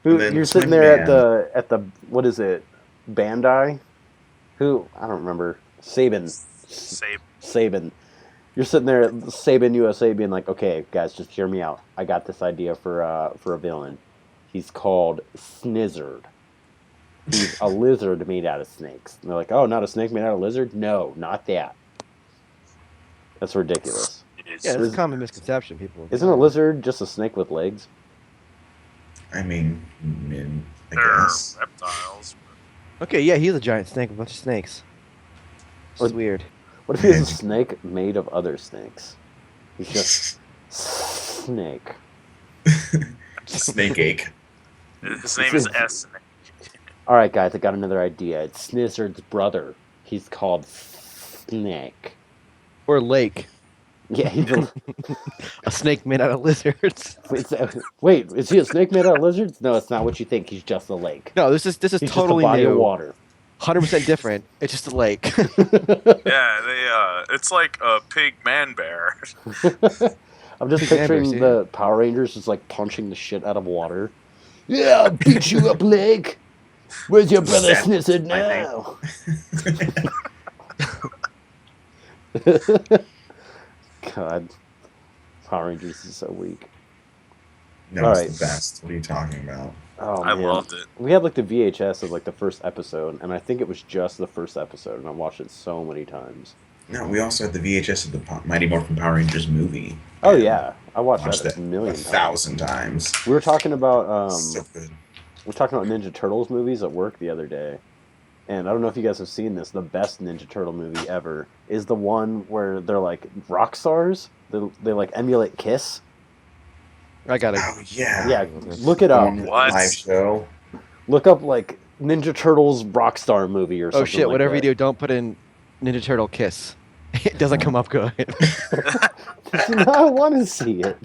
Who And then you're sitting Twin there Man. at the what is it? Bandai? Who I don't remember. Saban. You're sitting there at Saban USA being like, okay, guys, just hear me out. I got this idea for a villain. He's called Snizzard. He's a lizard made out of snakes. And they're like, oh, not a snake made out of lizard? No, not that. That's ridiculous. Yeah, it's a common misconception. People. Isn't a lizard just a snake with legs? I mean, I They're guess. reptiles. Okay, yeah, he's a giant snake with a bunch of snakes. It's What- weird. What if he's a snake made of other snakes? He's just snake. Snake ache. His name is S. All right, guys, I got another idea. It's Snizzard's brother. He's called Snake. Or lake. Yeah, he's a... A snake made out of lizards. Wait, is he a snake made out of lizards? No, it's not what you think. He's just a lake. No, this is He's totally just a body new. of water. 100% different. It's just a lake. Yeah, it's like a pig man bear. I'm just Big picturing Ambers, yeah. the Power Rangers just like punching the shit out of water. Yeah, I'll beat you up, Lake. Where's your brother Stab Snizzard now? God, Power Rangers is so weak. No, All it's right. the best. What are you talking about? Oh, I man. loved it. We had like the VHS of like the first episode, and I think it was just the first episode, and I watched it so many times. No, we also had the VHS of the Mighty Morphin Power Rangers movie. Oh And yeah, I watched watched that a million times. 1,000 times. We were talking about So good. we were talking about Ninja Turtles movies at work the other day, and I don't know if you guys have seen this. The best Ninja Turtle movie ever is the one where they're like rock stars. They like emulate Kiss. I got it. Oh yeah. Yeah, look it The up. one with the What? live show. Look up like Ninja Turtles Rockstar movie or something. Oh shit! like Whatever you that. do, don't put in Ninja Turtle kiss. It doesn't come up good. I want to see it.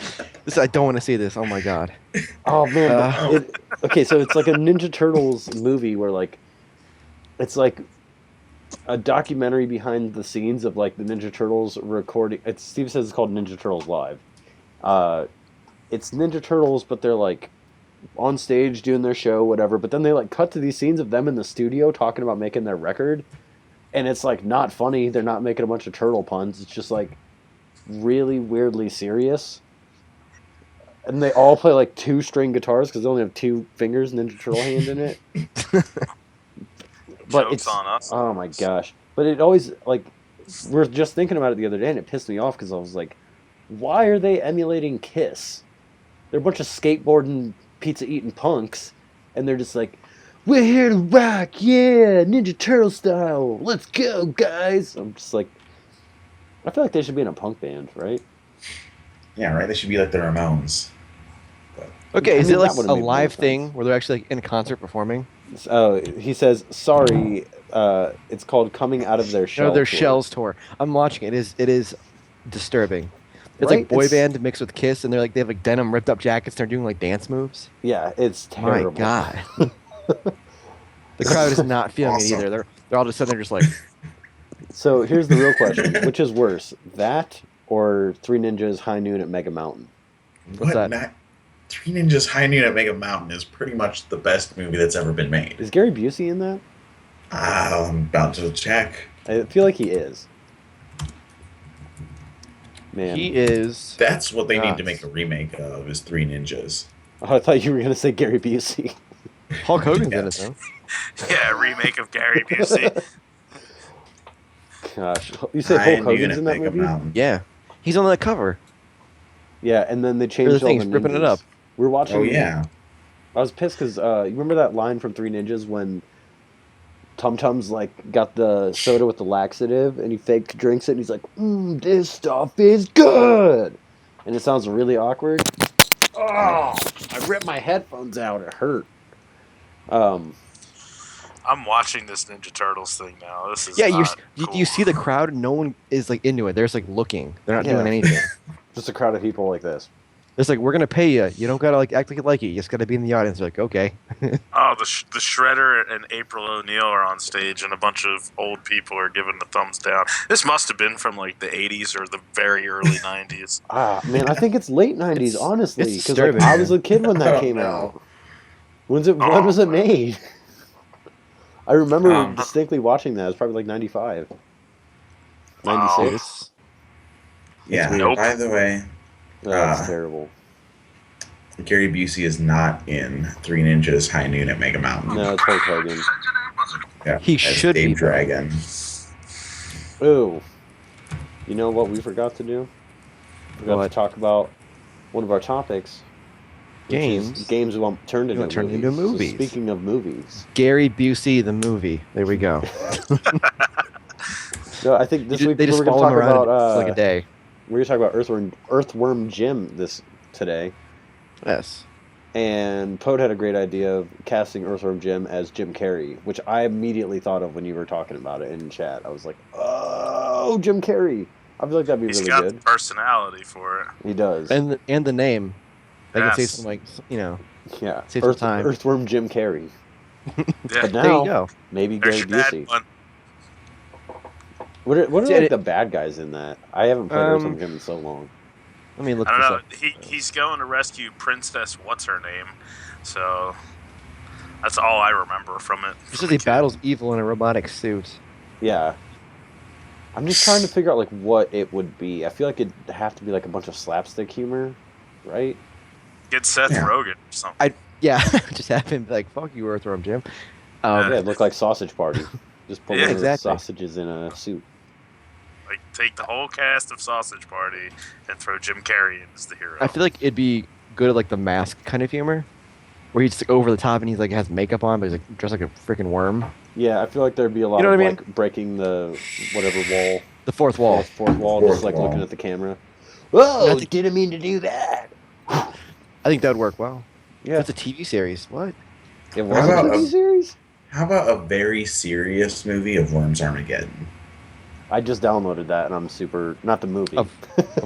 I don't want to see this. Oh my god. Oh man. Okay, so it's like a Ninja Turtles movie where like it's like a documentary behind the scenes of like the Ninja Turtles recording. Steve says it's called Ninja Turtles Live. It's Ninja Turtles, but they're like on stage doing their show, whatever. But then they like cut to these scenes of them in the studio talking about making their record, and it's like not funny. They're not making a bunch of turtle puns. It's just like really weirdly serious. And they all play like 2-string guitars because they only have 2 fingers, Ninja Turtle hand in it. But Joke's it's on us. oh my gosh! But it always like we were just thinking about it the other day, and it pissed me off because I was like, why are they emulating Kiss? They're a bunch of skateboarding, pizza eating punks, and they're just like, we're here to rock, yeah, Ninja Turtle style. Let's go, guys! I'm just like, I feel like they should be in a punk band, right? Yeah, right. They should be like the Ramones. Okay, I is mean, it like that would've a made more live sense. thing where they're actually like in concert performing? He says, sorry, it's called Coming Out of Their Shell. No, their Tour. Shells tour. I'm watching it. It is disturbing. It's Right? like boy It's- band mixed with Kiss, and they have like denim ripped up jackets. And they're doing like dance moves. Yeah, it's terrible. My God, the crowd is not feeling Awesome. it either. They're all just sitting there just like, So here's the real question: which is worse, that or Three Ninjas High Noon at Mega Mountain? What's that? Three Ninjas High Noon at Mega Mountain is pretty much the best movie that's ever been made. Is Gary Busey in that? I'm about to check. I feel like he is. Man, he is. That's what they need to Nuts. make a remake of is Three Ninjas. oh, I thought you were gonna say Gary Busey. Hulk Hogan's in it Yes. though. Yeah, a remake of Gary Busey. Gosh, you say High Hulk Noon Hogan's at in that Mega movie? Mountain. Yeah, he's on the cover. Yeah, and then they Here's changed the thing, all he's the ripping it ninjas. up. We were watching. Oh yeah. I was pissed because you remember that line from Three Ninjas when Tum Tum's like got the soda with the laxative and he fake drinks it and he's like, this stuff is good, and it sounds really awkward. Oh, I ripped my headphones out. It hurt. I'm watching this Ninja Turtles thing now. This is Yeah, not you cool. you see the crowd. No one is like into it. They're just like looking. They're not Yeah. doing anything. Just a crowd of people like this. It's like we're gonna pay you. You don't gotta like act like you like it. You just gotta be in the audience. They're like, okay. Oh, the Shredder and April O'Neil are on stage, and a bunch of old people are giving the thumbs down. This must have been from like the 80s or the very early 90s. Ah, man, I think it's late '90s, It's- honestly, it's because like, disturbing, I man. was a kid when that Oh, came no. out. When was it made? I remember distinctly watching that. It was probably like 95. Wow. 96. Yeah. Nope. By the way, Oh, that's Ah. terrible. Gary Busey is not in Three Ninjas High Noon at Mega Mountain. No, it's Hulk Hogan. Yeah, He as should Dave be, though. Dragon. Ooh. You know what we forgot to do? We forgot What? to talk about one of our topics. which is Games. Games we want turned into want turned movies. into So movies. speaking of movies. Gary Busey, the movie. There we go. No, I think this week They we just were going to follow him talk around about for like a day. we're going to talk about Earthworm Jim today. Yes. And Poe had a great idea of casting Earthworm Jim as Jim Carrey, which I immediately thought of when you were talking about it in chat. I was like, oh, Jim Carrey. I feel like that'd be He's really got good. the personality for it. He does. And the name, they can say Yes. some like Yeah, save some time. Earthworm Jim Carrey. Yeah. But There now, you go. maybe There's Gary your dad Busey. one. What are See, like it- the bad guys in that? I haven't played Earthworm Jim in so long. Let me look I don't this know. up. He's going to rescue Princess What's Her Name. So that's all I remember from it. This from is a he kid. battles evil in a robotic suit. Yeah. I'm just trying to figure out like what it would be. I feel like it'd have to be like a bunch of slapstick humor, right? Get Seth Yeah. Rogen or something. Yeah, just have him be like, fuck you, Earthworm Jim. Yeah, it'd look like Sausage Party. Just pull Yeah, over exactly. sausages in a suit. Like take the whole cast of Sausage Party and throw Jim Carrey in as the hero. I feel like it'd be good at like the Mask kind of humor, where he's like, over the top and he's like has makeup on, but he's like dressed like a freaking worm. Yeah, I feel like there'd be a lot You know of what I mean? like breaking the whatever wall, The fourth wall. fourth wall, Fourth just like wall. looking at the camera. Whoa! I think- Didn't mean to do that. I think that would work well. Yeah, It's a TV series. What? it was How a about TV series. How about a very serious movie of Worms Armageddon? I just downloaded that and I'm super not the movie. Of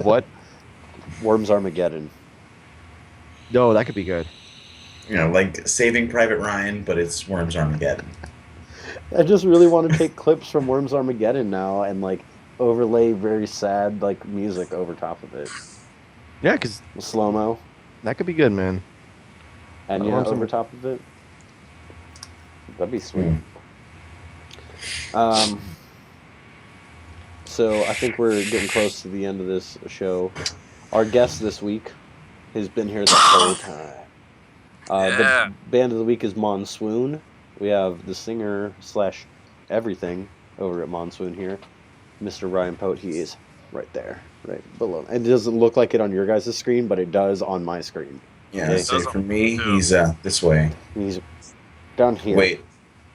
what? Worms Armageddon. No, that could be good. You know, like Saving Private Ryan, but it's Worms Armageddon. I just really want to take clips from Worms Armageddon now and like overlay very sad like music over top of it, Yeah, because slow mo, that could be good, man. and I yeah, want some- over top of it. That'd be sweet. Mm. So I think we're getting close to the end of this show. Our guest this week has been here the whole time. Yeah. The band of the week is Monswoon. We have the singer / everything over at Monswoon here, Mr. Ryan Pote. He is right there, right below. And it doesn't look like it on your guys' screen, but it does on my screen. Yeah, Okay. so for me, Too. he's this way. He's down here. Wait,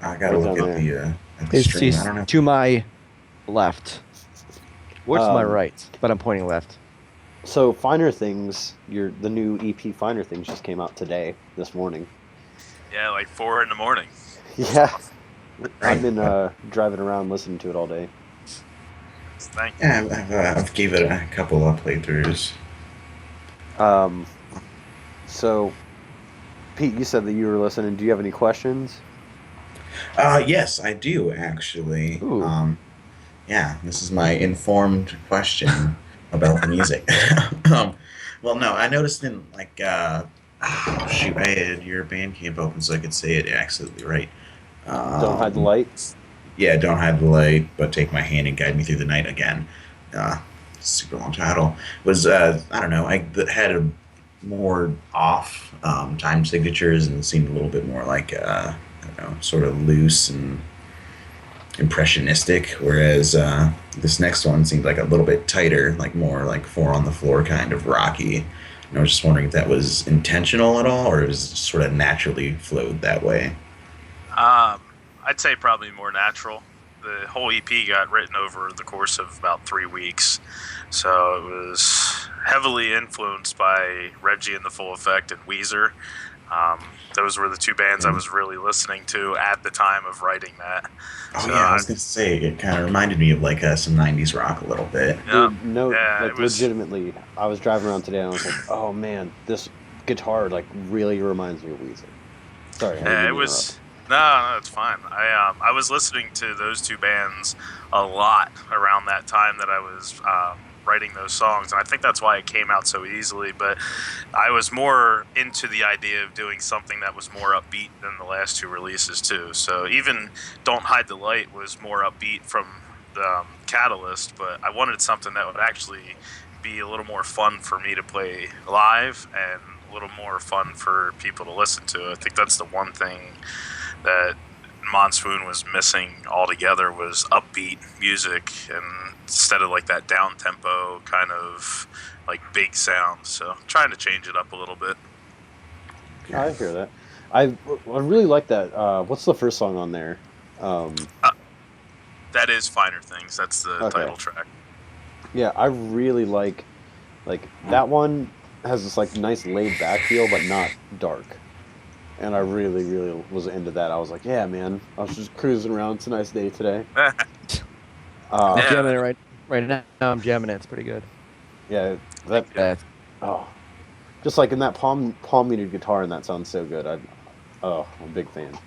I gotta Right look down at the It's stream. I don't know. to my left. What's my Um, right? But I'm pointing left. So Finer Things, the new EP Finer Things just came out today, this morning. Yeah, like 4 in the morning. Yeah. I've been driving around listening to it all day. Thank you. Yeah, I've gave it a couple of playthroughs. So, Pete, you said that you were listening. Do you have any questions? Yes, I do actually. Ooh. Yeah, this is my informed question about the music. Well, no, I noticed in like, shoot, I had your Bandcamp open so I could say it absolutely right. Don't hide the light. Yeah, don't hide the light, but take my hand and guide me through the night again. Super long title. Was I don't know? Had a more off time signatures and seemed a little bit more like I don't know, sort of loose and impressionistic. Whereas this next one seemed like a little bit tighter, like more like 4 on the floor kind of rocky. And I was just wondering if that was intentional at all, or it was sort of naturally flowed that way. I'd say probably more natural. The whole EP got written over the course of about 3 weeks, so it was heavily influenced by Reggie and the Full Effect and Weezer. Those were the 2 bands I was really listening to at the time of writing that. Oh So yeah, I was gonna say it kind of reminded me of like some '90s rock a little bit. Yeah, Dude, no, yeah, like it was- legitimately, I was driving around today and I was like, oh man, this guitar like really reminds me of Weezer. Sorry. I didn't Yeah, mean it to was. No, it's fine. I was listening to those 2 bands a lot around that time that I was writing those songs, and I think that's why it came out so easily. But I was more into the idea of doing something that was more upbeat than the last 2 releases too. So even "Don't Hide the Light" was more upbeat from the Catalyst, but I wanted something that would actually be a little more fun for me to play live and a little more fun for people to listen to. I think that's the one thing that Monswoon was missing altogether, was upbeat music, and instead of like that down tempo kind of like big sound. So trying to change it up a little bit. I hear that. I really like that. What's the first song on there? That is Finer Things. That's the Okay. title track. Yeah, I really like that one. has this like nice laid back feel, but not dark. And I really, really was into that. I was like, yeah, man. I was just cruising around. It's a nice day today. I'm Yeah. jamming it right now. I'm jamming it. It's pretty good. Yeah, that. Yeah. Oh, just like in that palm muted guitar, and that sounds so good. I'm a big fan.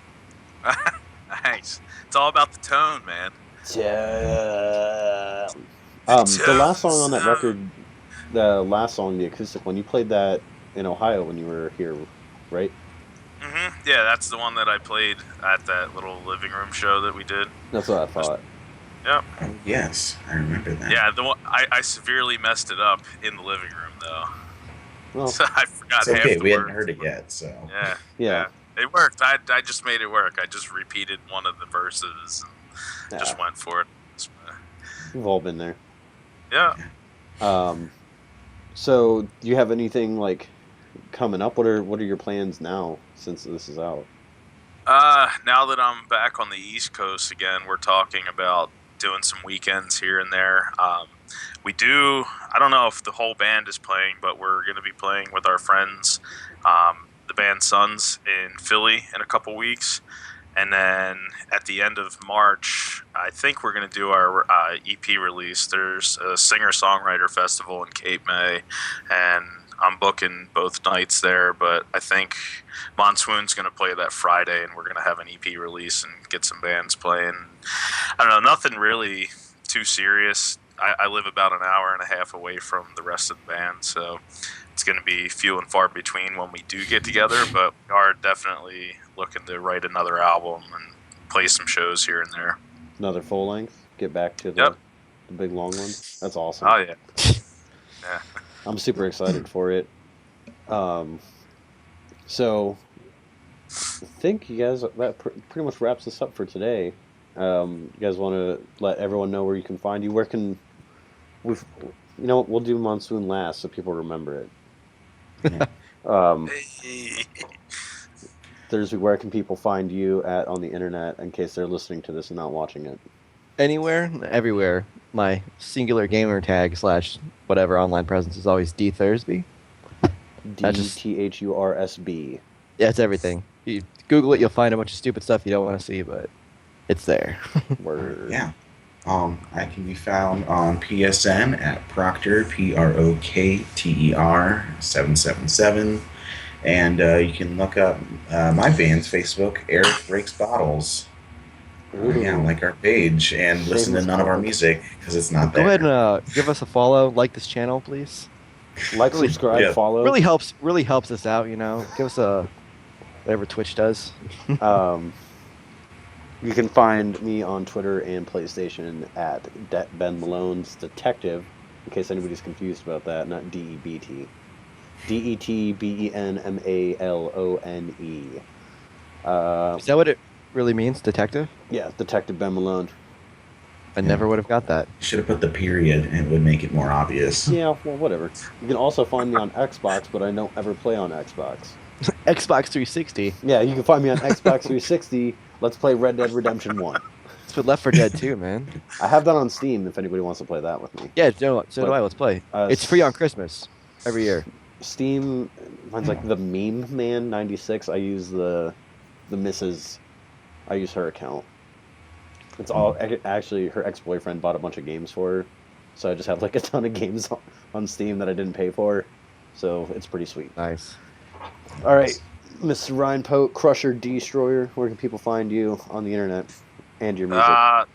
Thanks. It's all about the tone, man. Yeah. The last song on that record, the last song, the acoustic one, you played that in Ohio when you were here, right? Yeah, that's the one that I played at that little living room show that we did. That's what I thought. Yep. Oh, yes, I remember that. Yeah, the one I severely messed it up in the living room though. Well, So I forgot It's okay, half the we hadn't words. heard it yet, so. Yeah. yeah. It worked. I just made it work. I just repeated one of the verses and just went for it. We've all been there. Yeah. So do you have anything like coming up? What are your plans now since this is out? Now that I'm back on the East Coast again, we're talking about doing some weekends here and there. I don't know if the whole band is playing, but we're going to be playing with our friends, the band Sons in Philly in a couple weeks. And then at the end of March, I think we're going to do our EP release. There's a singer-songwriter festival in Cape May, and I'm booking both nights there. But I think Monswoon's going to play that Friday, and we're going to have an EP release and get some bands playing. I don't know, nothing really too serious. I live about an hour and a half away from the rest of the band, so it's going to be few and far between when we do get together, but we are definitely looking to write another album and play some shows here and there. Another full length? Get back to the big long one? That's awesome. Oh, yeah. Yeah. I'm super excited for it. So, I think you guys, that pretty much wraps this up for today. You guys want to let everyone know where you can find you? Where can we'll do Monswoon last so people remember it. Where can people find you at on the internet in case they're listening to this and not watching it? Anywhere, everywhere. My singular gamer tag / whatever online presence is always D Thursby. DTHURSB. Yeah, it's everything. You Google it, you'll find a bunch of stupid stuff you don't want to see, but it's there. Word. Yeah. I can be found on PSN at Proctor, PROKTER 777. And you can look up my band's Facebook, Eric Breaks Bottles. Yeah, like our page, and listen to none of our music because it's not there. Go ahead and give us a follow. Like this channel, please. Like, subscribe, follow. Really helps us out, Give us a whatever Twitch does. You can find me on Twitter and PlayStation at Ben Malone's Detective, in case anybody's confused about that, not DEBT. DETBENMALONE. Is that what it really means, detective? Yeah, Detective Ben Malone. I never would have got that. Should have put the period, and it would make it more obvious. Yeah, well, whatever. You can also find me on Xbox, but I don't ever play on Xbox. Xbox 360. Yeah, you can find me on Xbox 360. Let's play Red Dead Redemption 1. It's with Left 4 Dead 2, man. I have that on Steam if anybody wants to play that with me. Yeah, so do I. Let's play. It's free on Christmas every year. Steam, mine's like the Meme Man 96. I use the Mrs. I use her account. It's all actually her ex-boyfriend bought a bunch of games for her, so I just have like a ton of games on Steam that I didn't pay for. So it's pretty sweet. Nice. All right, Mr. Ryan Pote, Crusher Destroyer. Where can people find you on the internet and your music?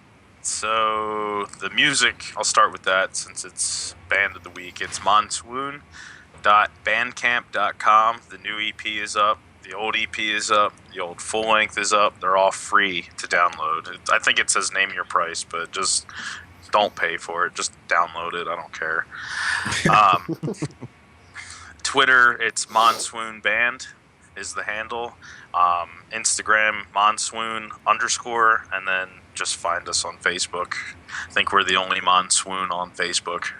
So the music, I'll start with that since it's band of the week. It's Monswoon.bandcamp.com. The new EP is up. The old EP is up. The old full length is up. They're all free to download. I think it says name your price, but just don't pay for it. Just download it. I don't care. Twitter, it's Monswoon Band is the handle. Instagram, Monswoon _, and then just find us on Facebook. I think we're the only Monswoon on Facebook.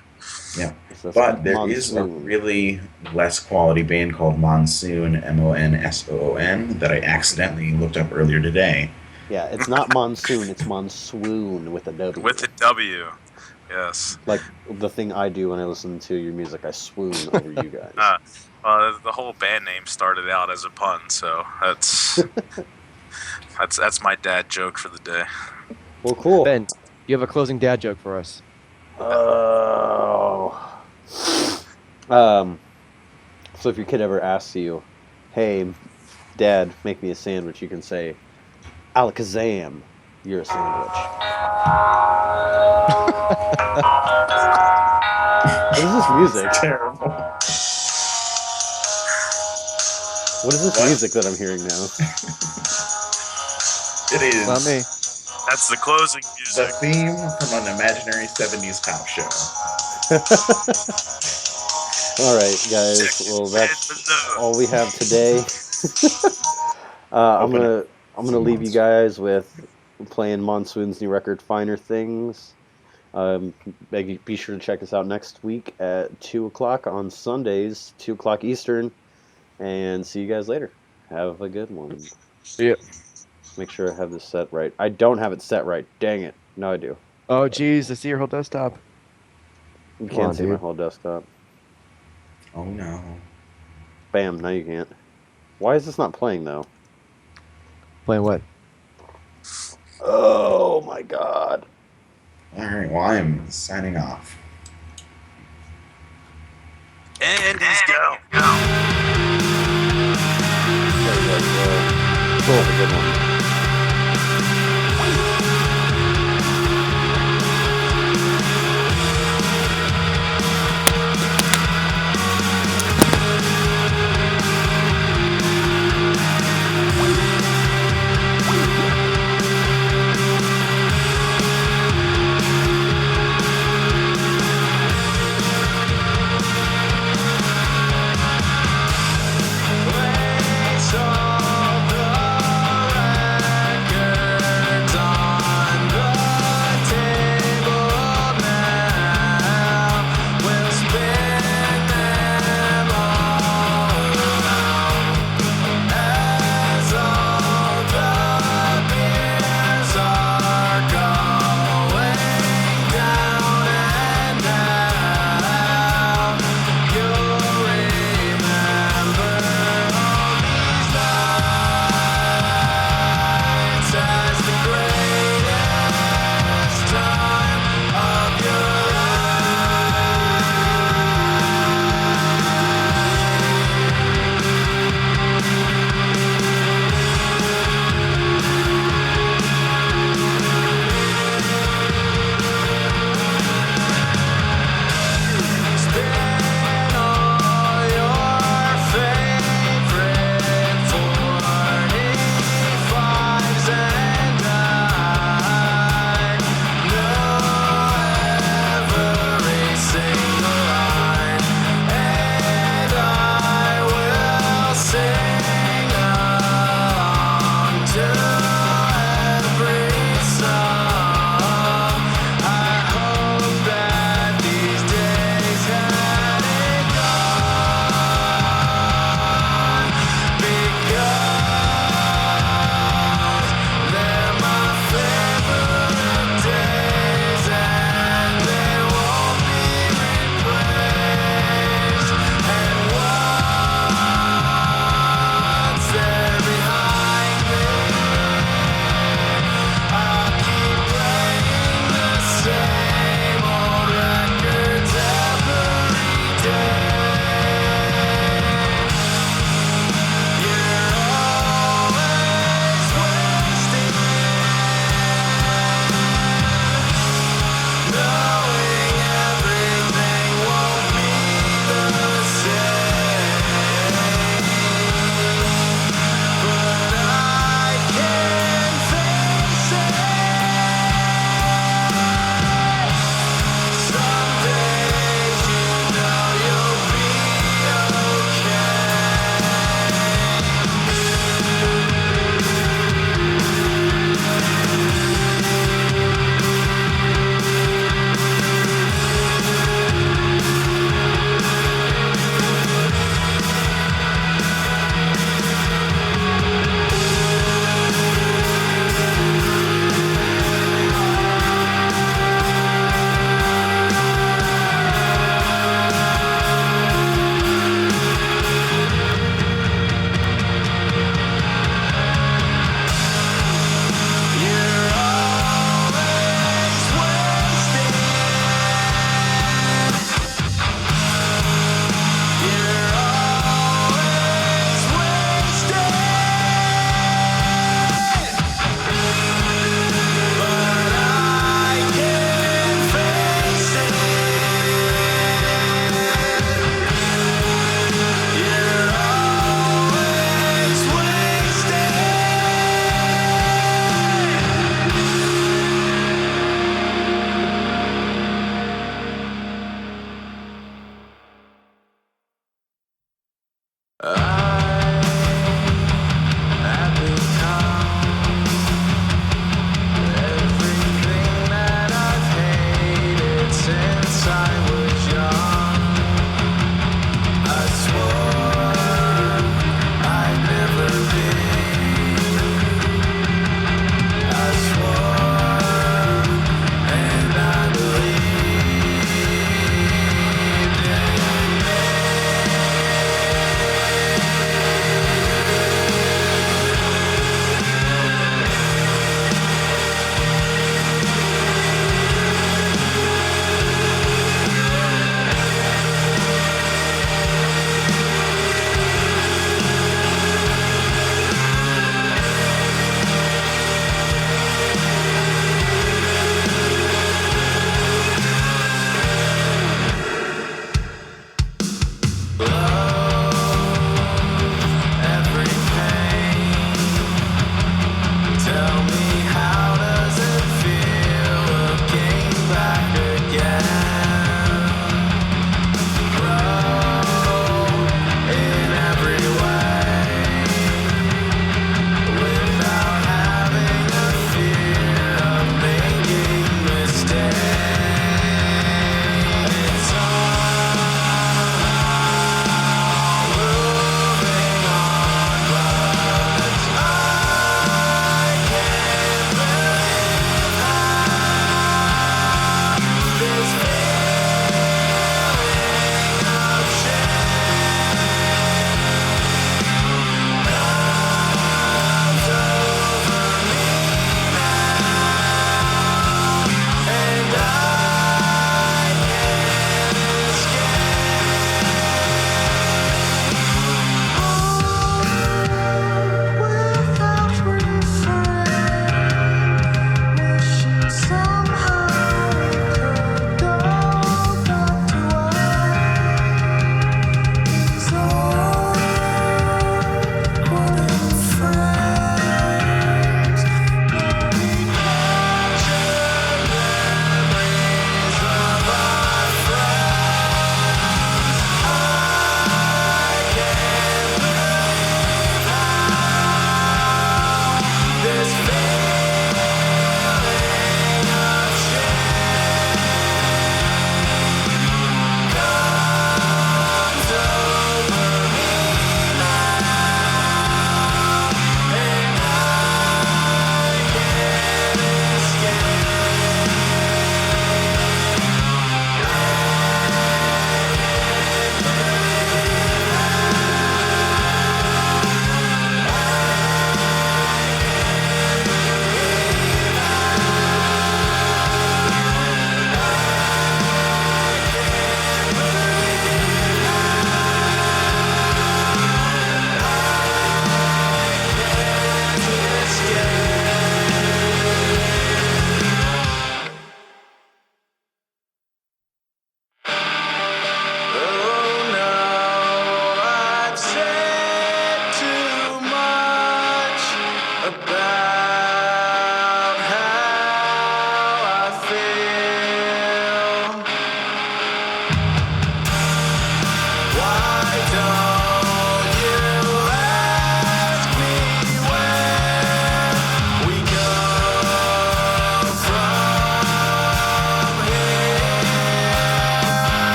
Yeah, So but there Monswoon. is a really less quality band called Monswoon, Monsoon, that I accidentally looked up earlier today. Yeah, it's not Monsoon, it's Monswoon with a W. With a W. Yes. Like the thing I do when I listen to your music, I swoon over you guys. The whole band name started out as a pun, so that's my dad joke for the day. Well, cool. Ben, you have a closing dad joke for us. Oh. So if your kid ever asks you, "Hey, Dad, make me a sandwich," you can say, "Alakazam, you're a sandwich." What is this music? Terrible. What is this What? music that I'm hearing now? It is Not me. That's the closing the music. theme from an imaginary 70s cop show. All right, guys. Well, that's all we have today. I'm Open it. gonna leave you guys with playing Monswoon's new record, "Finer Things." Be sure to check us out next week at 2 o'clock on Sundays, 2 o'clock Eastern, and see you guys later. Have a good one. Yeah. Make sure I have this set right. I don't have it set right. Dang it. No, I do. Oh, geez, I see your whole desktop. You Come can't on, see my dude. whole desktop. Oh no. Bam, now you can't. Why is this not playing, though? Playing what? Oh, my God. Alright, well, I'm signing off. And he's down. There we go. Cool. Have a good one.